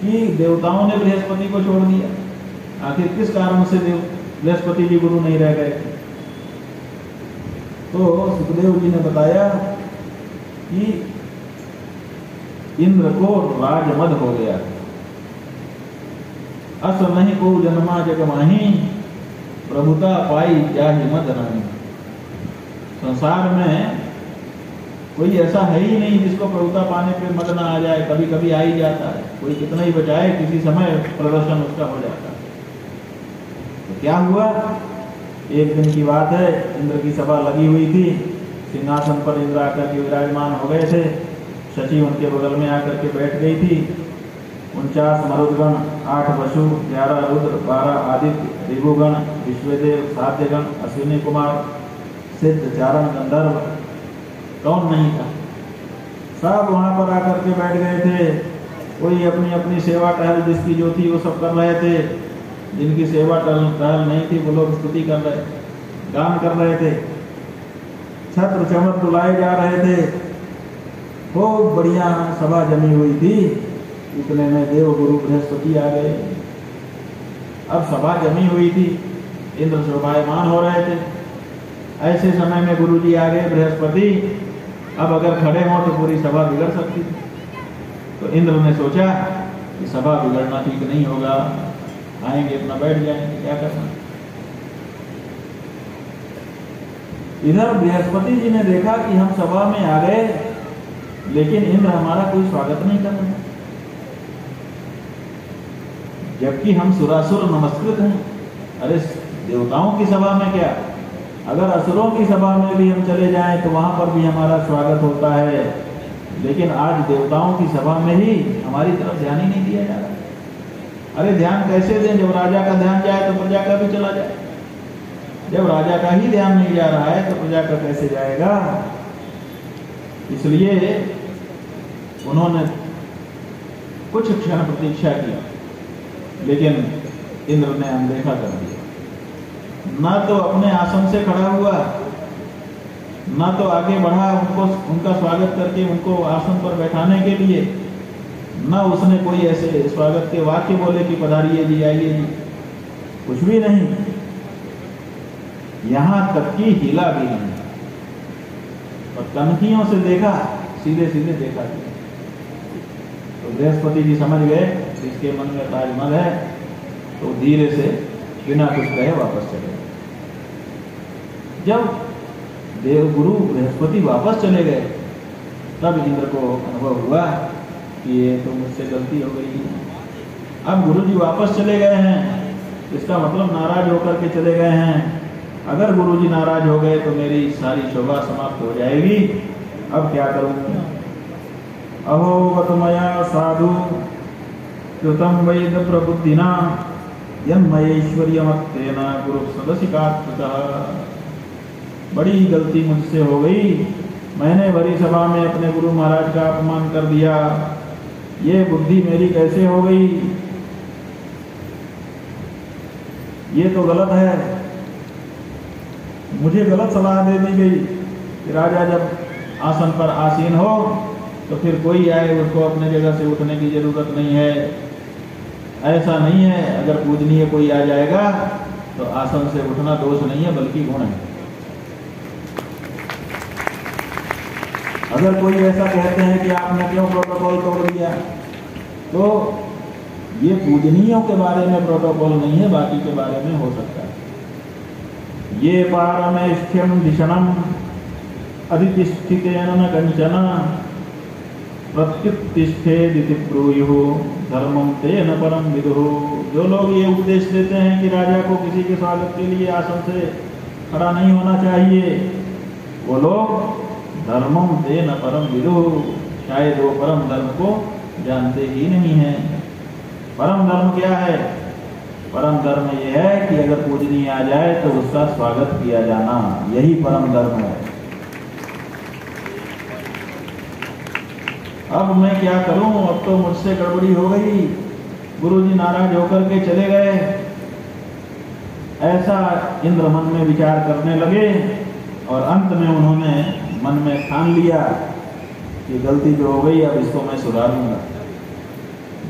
कि देवताओं ने बृहस्पति को छोड़ दिया? आखिर किस कारण से बृहस्पति जी गुरु नहीं रह गए? तो सुखदेव जी ने बताया कि इंद्र को राजमद हो गया। अस नहीं को जन्मा जग माही, प्रभुता पाई जाहि मद रानी। संसार में कोई ऐसा है ही नहीं जिसको प्रभुता पाने पे मद ना आ जाए। कभी कभी आ ही जाता है, कोई कितना ही बचाए किसी समय प्रदर्शन उसका हो जाता है। तो क्या हुआ, एक दिन की बात है, इंद्र की सभा लगी हुई थी। सिंहासन पर इंद्र आकर के विराजमान हो गए थे। शची उनके बगल में आकर के बैठ गई थी। 49 मरुदगण, 8 वसु, 11 रुद्र, 12 आदित्य, ऋभुगण, विश्वदेव, साध्यगण, अश्विनी कुमार, सिद्ध, चारण, गंधर्व, कौन नहीं था। सब वहां पर आकर के बैठ गए थे। कोई अपनी अपनी सेवा टहल जिसकी जो थी वो सब कर रहे थे। जिनकी सेवा टहल नहीं थी वो लोग स्तुति कर रहे, गान कर रहे थे। छत्र चमर बुलाए जा रहे थे। खूब बढ़िया सभा जमी हुई थी। इतने में देव गुरु बृहस्पति आ गए। अब सभा जमी हुई थी, इंद्र शोभायमान हो रहे थे। ऐसे समय में गुरु जी आ गए बृहस्पति। अब अगर खड़े हों तो पूरी सभा बिगड़ सकती थी। तो इंद्र ने सोचा कि सभा बिगड़ना ठीक नहीं होगा, आएंगे अपना बैठ जाएंगे, क्या करना। इधर बृहस्पति जी ने देखा कि हम सभा में आ गए, लेकिन इंद्र हमारा कोई स्वागत नहीं कर रहे, जबकि हम सुरासुर नमस्कृत हैं। अरे देवताओं की सभा में क्या, अगर असुरों की सभा में भी हम चले जाएं तो वहां पर भी हमारा स्वागत होता है, लेकिन आज देवताओं की सभा में ही हमारी तरफ ध्यान ही नहीं दिया जा रहा। अरे ध्यान कैसे दें, जब राजा का ध्यान जाए तो प्रजा का भी चला जाए। जब राजा का ही ध्यान नहीं जा रहा है तो प्रजा का कैसे जाएगा। इसलिए उन्होंने कुछ क्षण प्रतीक्षा की, लेकिन इंद्र ने अनदेखा कर दिया। ना तो अपने आसन से खड़ा हुआ, ना तो आगे बढ़ा उनका स्वागत करके उनको आसन पर बैठाने के लिए, ना उसने कोई ऐसे स्वागत के वाक्य बोले कि पधारिए जी, आइए जी, कुछ भी नहीं। यहां तक कि हिला भी नहीं और कनखियों से देखा, सीधे सीधे देखा। तो बृहस्पति जी समझ गए इसके मन में राजमद है, तो धीरे से बिना कुछ कहे वापस चले गए। जब देवगुरु बृहस्पति वापस चले गए तब इंद्र को अनुभव हुआ कि ये तो मुझसे गलती हो गई। अब गुरु जी वापस चले गए हैं, इसका मतलब नाराज होकर के चले गए हैं। अगर गुरु जी नाराज हो गए तो मेरी सारी शोभा समाप्त हो जाएगी। अब क्या करूं? अहो वतमया साधु कृतम वैद प्रबुद्धिना यन्मयैश्वर्यमत्तेन गुरु सदसिकात्मकः। बड़ी गलती मुझसे हो गई, मैंने बड़ी सभा में अपने गुरु महाराज का अपमान कर दिया। ये बुद्धि मेरी कैसे हो गई? ये तो गलत है। मुझे गलत सलाह दे दी गई कि राजा जब आसन पर आसीन हो तो फिर कोई आए उसको अपने जगह से उठने की जरूरत नहीं है। ऐसा नहीं है, अगर पूजनीय कोई आ जाएगा तो आसन से उठना दोष नहीं है बल्कि गुण है। अगर कोई ऐसा कहते हैं कि आपने क्यों प्रोटोकॉल तोड़ दिया, तो ये पूजनीयों के बारे में प्रोटोकॉल नहीं है, बाकी के बारे में हो सकता है। ये पारमेष्ठ्यम धिषणम अधितिष्ठितेन न कंचन प्रत्युत्तिष्ठेदिति ब्रूयुः धर्मं तेन परम विदुः। जो लोग ये उपदेश देते हैं कि राजा को किसी के स्वागत के लिए आसन से खड़ा नहीं होना चाहिए, वो लोग धर्मं तेन परम विदुः, शायद वो परम धर्म को जानते ही नहीं है। परम धर्म क्या है? परम धर्म ये है कि अगर पूजनीय आ जाए तो उसका स्वागत किया जाना, यही परम धर्म है। अब मैं क्या करूं? अब तो मुझसे गड़बड़ी हो गई, गुरुजी नाराज होकर के चले गए। ऐसा इंद्र मन में विचार करने लगे और अंत में उन्होंने मन में ठान लिया कि गलती जो हो गई अब इसको मैं सुधार लूंगा।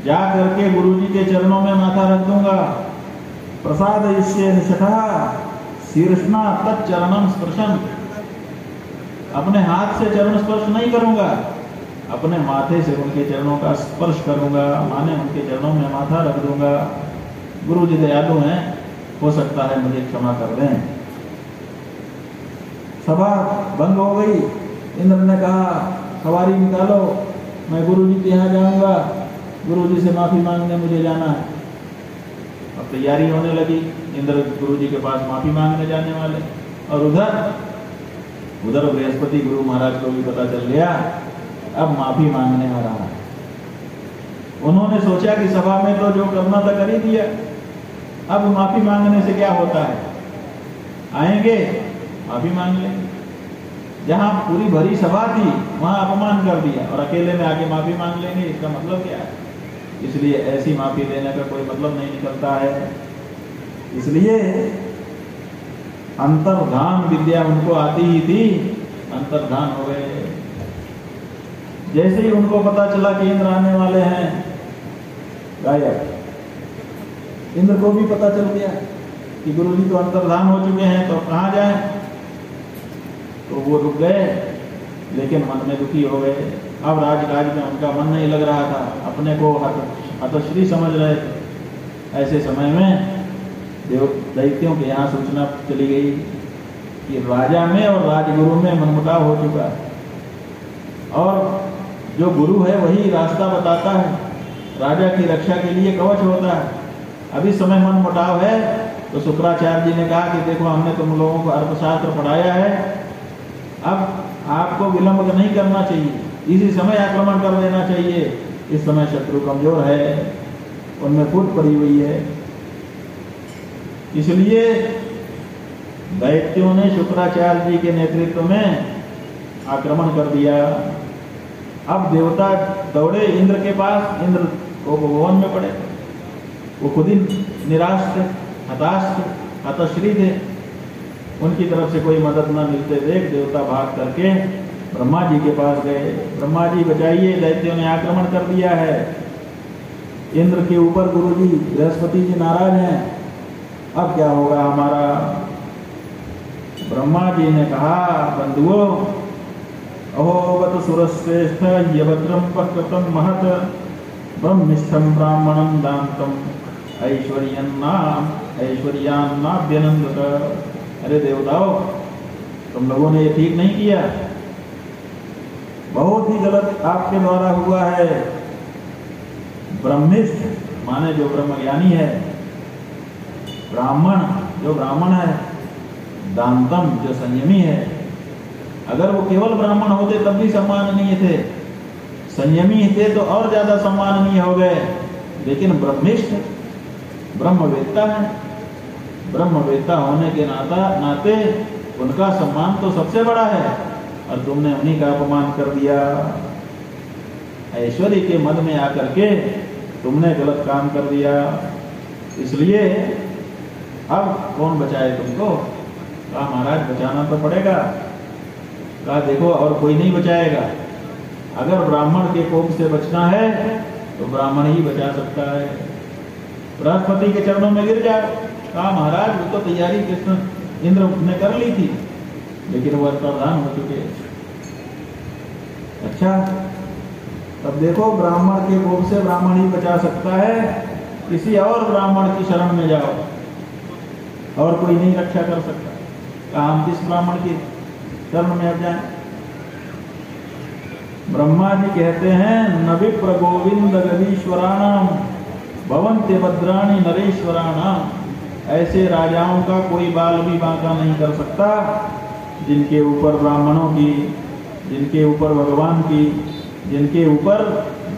जा करके गुरुजी के चरणों में माथा रख दूंगा। प्रसाद इससे निष्ठा शीर्षना तत्चरणम स्पर्शन। अपने हाथ से चरण स्पर्श नहीं करूंगा, अपने माथे से उनके चरणों का स्पर्श करूंगा, माने उनके चरणों में माथा रख दूंगा। गुरु जी दयालु हैं, हो सकता है मुझे क्षमा कर दें। सभा भंग हो गई। इंद्र ने कहा सवारी निकालो, मैं गुरु जी के यहाँ जाऊंगा, गुरु जी से माफी मांगने मुझे जाना है। अब तैयारी होने लगी, इंद्र गुरु जी के पास माफी मांगने जाने वाले, और उधर बृहस्पति गुरु महाराज को भी पता चल गया अब माफी मांगने आ रहा है। उन्होंने सोचा कि सभा में तो जो करना था कर ही दिया, अब माफी मांगने से क्या होता है, आएंगे माफी मांग लेंगे। जहां पूरी भरी सभा थी वहां अपमान कर दिया और अकेले में आके माफी मांग लेंगे, इसका मतलब क्या है? इसलिए ऐसी माफी देने का कोई मतलब नहीं निकलता है। इसलिए अंतर्धान विद्या उनको आती ही थी, अंतर्धान हो गए। जैसे ही उनको पता चला कि इंद्र आने वाले हैं, गायब। इंद्र को भी पता चल गया कि गुरु जी तो अंतर्धान हो चुके हैं, तो कहाँ जाएं? तो वो रुक गए, लेकिन मन में दुखी हो गए। अब राजकाज में उनका मन नहीं लग रहा था, अपने को हतश्री समझ रहे थे। ऐसे समय में दैत्यों के यहाँ सूचना चली गई कि राजा में और राजगुरु में मनमुटाव हो चुका है, और जो गुरु है वही रास्ता बताता है, राजा की रक्षा के लिए कवच होता है। अभी समय मनमुटाव है, तो शुक्राचार्य जी ने कहा कि देखो हमने तुम लोगों को अर्थशास्त्र पढ़ाया है, अब आपको विलंब नहीं करना चाहिए, इसी समय आक्रमण कर देना चाहिए। इस समय शत्रु कमजोर है, उनमें फूट पड़ी हुई है। इसलिए दैत्यों ने शुक्राचार्य जी के नेतृत्व में आक्रमण कर दिया। अब देवता दौड़े इंद्र के पास, इंद्र को भवन में पड़े, वो खुद ही निराश थे, हताश थे, हतश्री थे। उनकी तरफ से कोई मदद न मिलते देख देवता भाग करके ब्रह्मा जी के पास गए। ब्रह्मा जी बचाइए, दैत्यों ने आक्रमण कर दिया है। इंद्र के ऊपर गुरु जी बृहस्पति जी नाराज हैं, अब क्या होगा हमारा? ब्रह्मा जी ने कहा बंधुओं, अहोवत सुरश्रेष्ठ यवत्रम प्रकृतम महत ब्रह्मिष्ठम ब्राह्मणम दान्तम ऐश्वर्यान्नाभ्यनंदत। अरे देवताओं, तुम लोगों ने ये ठीक नहीं किया, बहुत ही गलत आपके द्वारा हुआ है। ब्रह्मिष्ठ माने जो ब्रह्मज्ञानी है, ब्राह्मण जो ब्राह्मण है, दांतम जो संयमी है। अगर वो केवल ब्राह्मण होते तब भी सम्माननीय थे, संयमी थे तो और ज्यादा सम्माननीय हो गए। लेकिन ब्रह्मिष्ठ ब्रह्मवेत्ता है, ब्रह्मवेत्ता होने के नाते उनका सम्मान तो सबसे बड़ा है, और तुमने उन्हीं का अपमान कर दिया। ऐश्वर्य के मद में आकर के तुमने गलत काम कर दिया। इसलिए अब कौन बचाए तुमको? कहा महाराज बचाना तो पड़ेगा। कहा देखो और कोई नहीं बचाएगा, अगर ब्राह्मण के कोप से बचना है तो ब्राह्मण ही बचा सकता है। बृहस्पति के चरणों में गिर जाओ। कहा महाराज वो तो तैयारी कृष्ण इंद्र ने कर ली थी, लेकिन वो प्रधान हो चुके। अच्छा, तब देखो ब्राह्मण के कोप से ब्राह्मण ही बचा सकता है, किसी और ब्राह्मण की शरण में जाओ, और कोई नहीं रक्षा कर सकता। कहा हम किस ब्राह्मण की शरण में अब जाएं? ब्रह्मा जी कहते हैं न विप्र गोविंद गवीश्वराणाम भवन्ते भद्राणि नरेश्वराणाम। ऐसे राजाओं का कोई बाल भी बांका नहीं कर सकता जिनके ऊपर ब्राह्मणों की, जिनके ऊपर भगवान की, जिनके ऊपर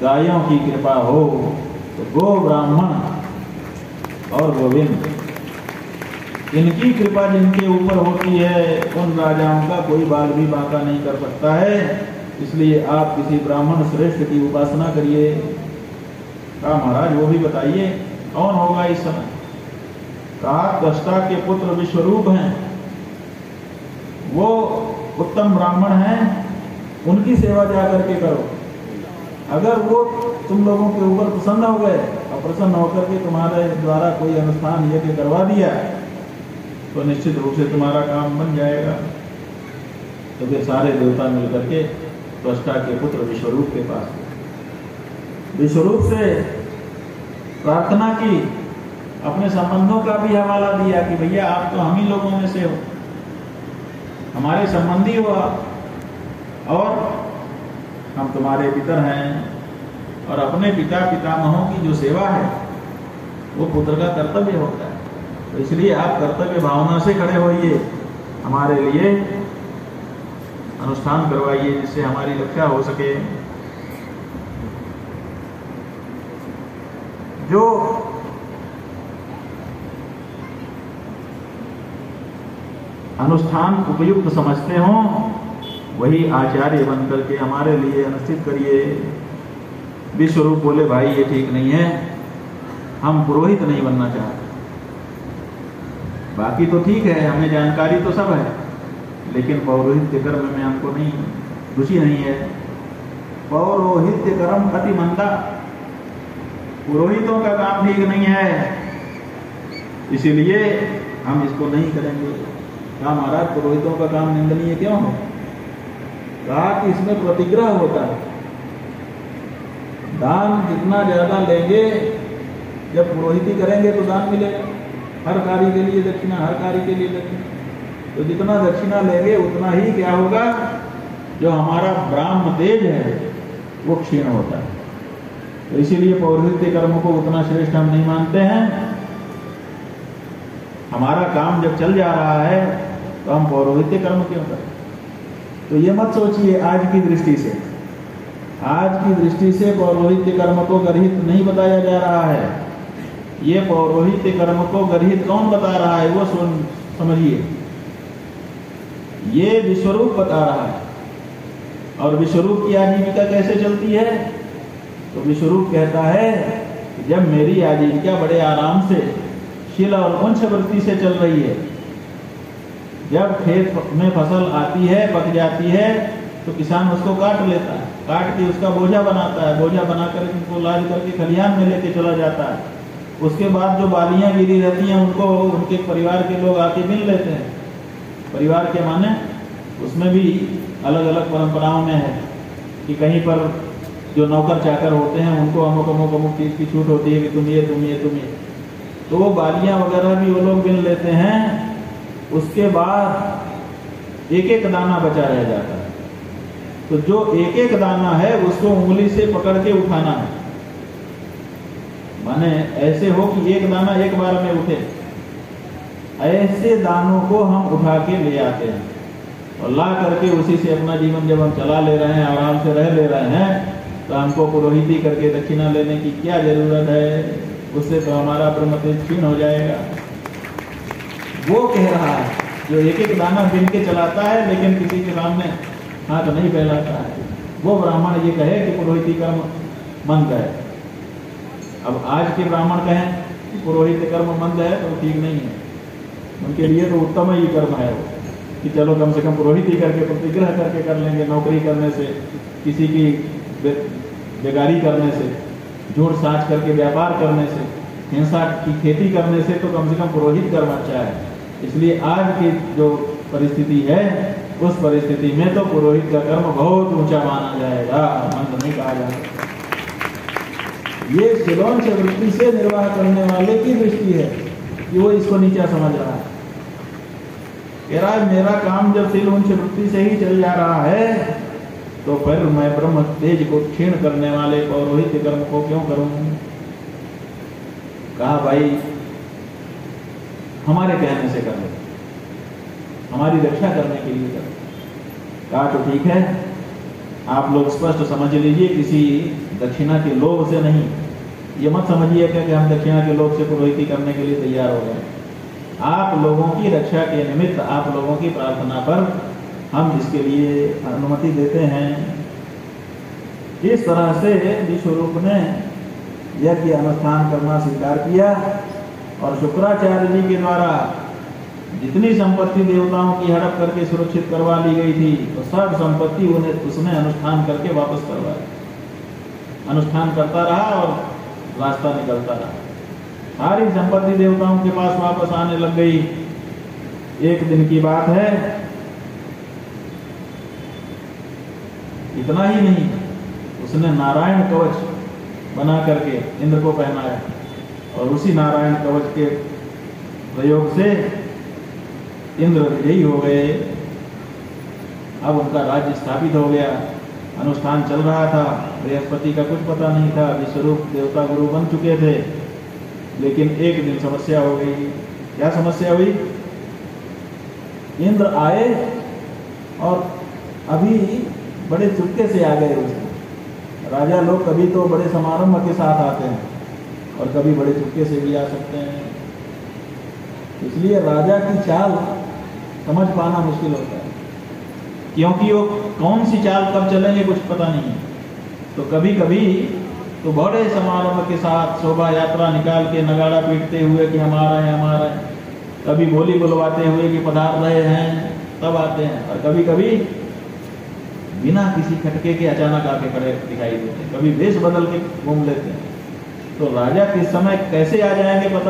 गायों की कृपा हो। तो गो ब्राह्मण और गोविंद, इनकी कृपा जिनके ऊपर होती है, उन राजाओं का कोई बाल भी बांका नहीं कर सकता है। इसलिए आप किसी ब्राह्मण श्रेष्ठ की उपासना करिए। कहा महाराज वो भी बताइए कौन होगा इस समय? कहा दष्टा के पुत्र विश्वरूप हैं, वो उत्तम ब्राह्मण हैं, उनकी सेवा जाकर के करो। अगर वो तुम लोगों के ऊपर प्रसन्न हो गए और प्रसन्न होकर के तुम्हारे द्वारा कोई अनुष्ठान यज्ञ करवा दिया तो निश्चित रूप से तुम्हारा काम बन जाएगा। तो फिर सारे देवता मिलकर के त्वष्टा के पुत्र विश्वरूप के पास, विश्वरूप से प्रार्थना की, अपने संबंधों का भी हवाला दिया कि भैया आप तो हम ही लोगों में से हो, हमारे संबंधी हो आप, और हम तुम्हारे पितर हैं, और अपने पिता पितामहों की जो सेवा है वो पुत्र का कर्तव्य होता है। तो इसलिए आप कर्तव्य भावना से खड़े होइए, हमारे लिए अनुष्ठान करवाइए जिससे हमारी रक्षा हो सके। जो अनुष्ठान उपयुक्त समझते हो वही आचार्य बनकर के हमारे लिए अनुष्ठित करिए। विश्वरूप बोले भाई ये ठीक नहीं है, हम पुरोहित नहीं बनना चाहते। बाकी तो ठीक है, हमें जानकारी तो सब है, लेकिन पौरोहित्य कर्म में हमको नहीं रुचि नहीं है। पौरोहित्य कर्म अति मंदा, पुरोहितों का काम ठीक नहीं है, इसीलिए हम इसको नहीं करेंगे। कहा महाराज पुरोहितों का काम निंदनीय क्यों है? कहा कि इसमें प्रतिग्रह होता है। दान जितना ज्यादा लेंगे, जब पुरोहिती करेंगे तो दान मिलेगा, हर कार्य के लिए दक्षिणा, हर कार्य के लिए दक्षिणा। तो जितना दक्षिणा लेंगे उतना ही क्या होगा, जो हमारा ब्राह्म तेज है वो क्षीण होता है। तो इसीलिए पौरोहित्य कर्म को उतना श्रेष्ठ हम नहीं मानते हैं। हमारा काम जब चल जा रहा है तो हम पौरोहित्य कर्म क्यों करें? तो ये मत सोचिए आज की दृष्टि से, आज की दृष्टि से पौरोहित्य कर्म को गर्हित नहीं बताया जा रहा है। ये पौरोहित्य कर्म को गर्हित कौन बता रहा है वो समझिए। ये विश्वरूप बता रहा है। और विश्वरूप की आजीविका कैसे चलती है? तो विश्वरूप कहता है कि जब मेरी आजीविका बड़े आराम से शील और वंश वृत्ति से चल रही है, जब खेत में फसल आती है, पक जाती है, तो किसान उसको काट लेता है, काट के उसका बोझा बनाता है, बोझा बनाकर उसको लाद करके खलिहान में लेके चला जाता है। उसके बाद जो बालियां गिरी रहती हैं उनको उनके परिवार के लोग आके मिल लेते हैं। परिवार के माने उसमें भी अलग अलग परंपराओं में है कि कहीं पर जो नौकर चाकर होते हैं उनको अमुक अमुक अमुक चीज की छूट होती है कि तुम ये तो वो बालियां वगैरह भी वो लोग बिन लेते हैं। उसके बाद एक एक दाना बचा रह जाता है, तो जो एक एक दाना है उसको उंगली से पकड़ के उठाना है, माने ऐसे हो कि एक दाना एक बार में उठे। ऐसे दानों को हम उठा के ले आते हैं और ला करके उसी से अपना जीवन जब हम चला ले रहे हैं, आराम से रह ले रहे हैं, तो हमको पुरोहिती करके दक्षिणा लेने की क्या जरूरत है? उससे तो हमारा ब्रह्म तेज क्षीण हो जाएगा। वो कह रहा है जो एक एक दाना बिन के चलाता है लेकिन किसी के सामने हाथ नहीं फैलाता है, वो ब्राह्मण ये कहे कि पुरोहिती कर्म मंद है। अब आज के ब्राह्मण कहें कि पुरोहित कर्म मंद है तो ठीक नहीं है, उनके लिए तो उत्तम ही कर्म है वो, कि चलो कम से कम पुरोहिती करके प्रतिग्रह करके कर लेंगे। नौकरी करने से, किसी की बेगारी करने से, झूठ साच करके व्यापार करने से, हिंसा की खेती करने से तो कम से कम पुरोहित कर्म अच्छा है। इसलिए आज की जो परिस्थिति है उस परिस्थिति में तो पुरोहित का कर्म बहुत ऊंचा माना जाएगा, मंद नहीं कहा जाएगा। ये शिलोंच वृत्ति से निर्वाह करने वाले की दृष्टि है कि वो इसको नीचा समझ रहा है। कह रहा है मेरा काम जब शिलोंच वृत्ति से ही चल जा रहा है तो फिर मैं ब्रह्म तेज को क्षीण करने वाले पौरोहित्य कर्म को क्यों करूं? कहा भाई हमारे कहने से कर लो, हमारी रक्षा करने के लिए कर। कहा तो ठीक है, आप लोग स्पष्ट समझ लीजिए, किसी दक्षिणा के लोभ से नहीं। ये मत समझिए क्या कि हम दक्षिणा के लोभ से पुरोहिती करने के लिए तैयार हो गए। आप लोगों की रक्षा के निमित्त, आप लोगों की प्रार्थना पर हम इसके लिए अनुमति देते हैं। इस तरह से विश्वरूप ने यज्ञ अनुष्ठान करना स्वीकार किया और शुक्राचार्य जी के द्वारा जितनी संपत्ति देवताओं की हड़प करके सुरक्षित करवा ली गई थी तो सब संपत्ति उन्हें उसने अनुष्ठान करके वापस करवाया। अनुष्ठान करता रहा और रास्ता निकलता रहा। सारी संपत्ति देवताओं के पास वापस आने लग गई। एक दिन की बात है, इतना ही नहीं, उसने नारायण कवच बना करके इंद्र को पहनाया और उसी नारायण कवच के प्रयोग से इंद्र विजयी हो गए। अब उनका राज्य स्थापित हो गया। अनुष्ठान चल रहा था, बृहस्पति का कुछ पता नहीं था, विश्वरूप देवता गुरु बन चुके थे। लेकिन एक दिन समस्या हो गई। क्या समस्या हुई? इंद्र आए और अभी बड़े चुपके से आ गए उसको। राजा लोग कभी तो बड़े समारंभ के साथ आते हैं और कभी बड़े चुपके से भी आ सकते हैं। इसलिए राजा की चाल समझ पाना मुश्किल होता है, क्योंकि वो कौन सी चाल कब चलेंगे कुछ पता नहीं है। तो कभी कभी तो बड़े समारोह के साथ शोभा यात्रा निकाल के नगाड़ा पीटते हुए कि हम आ रहे हैं, हम आ रहे हैं, कभी बोली बुलवाते हुए कि पधार रहे हैं, तब आते हैं। और कभी कभी बिना किसी खटके के अचानक आके खड़े दिखाई देते हैं, कभी वेश बदल के घूम लेते हैं। तो राजा किस समय कैसे आ जाएंगे पता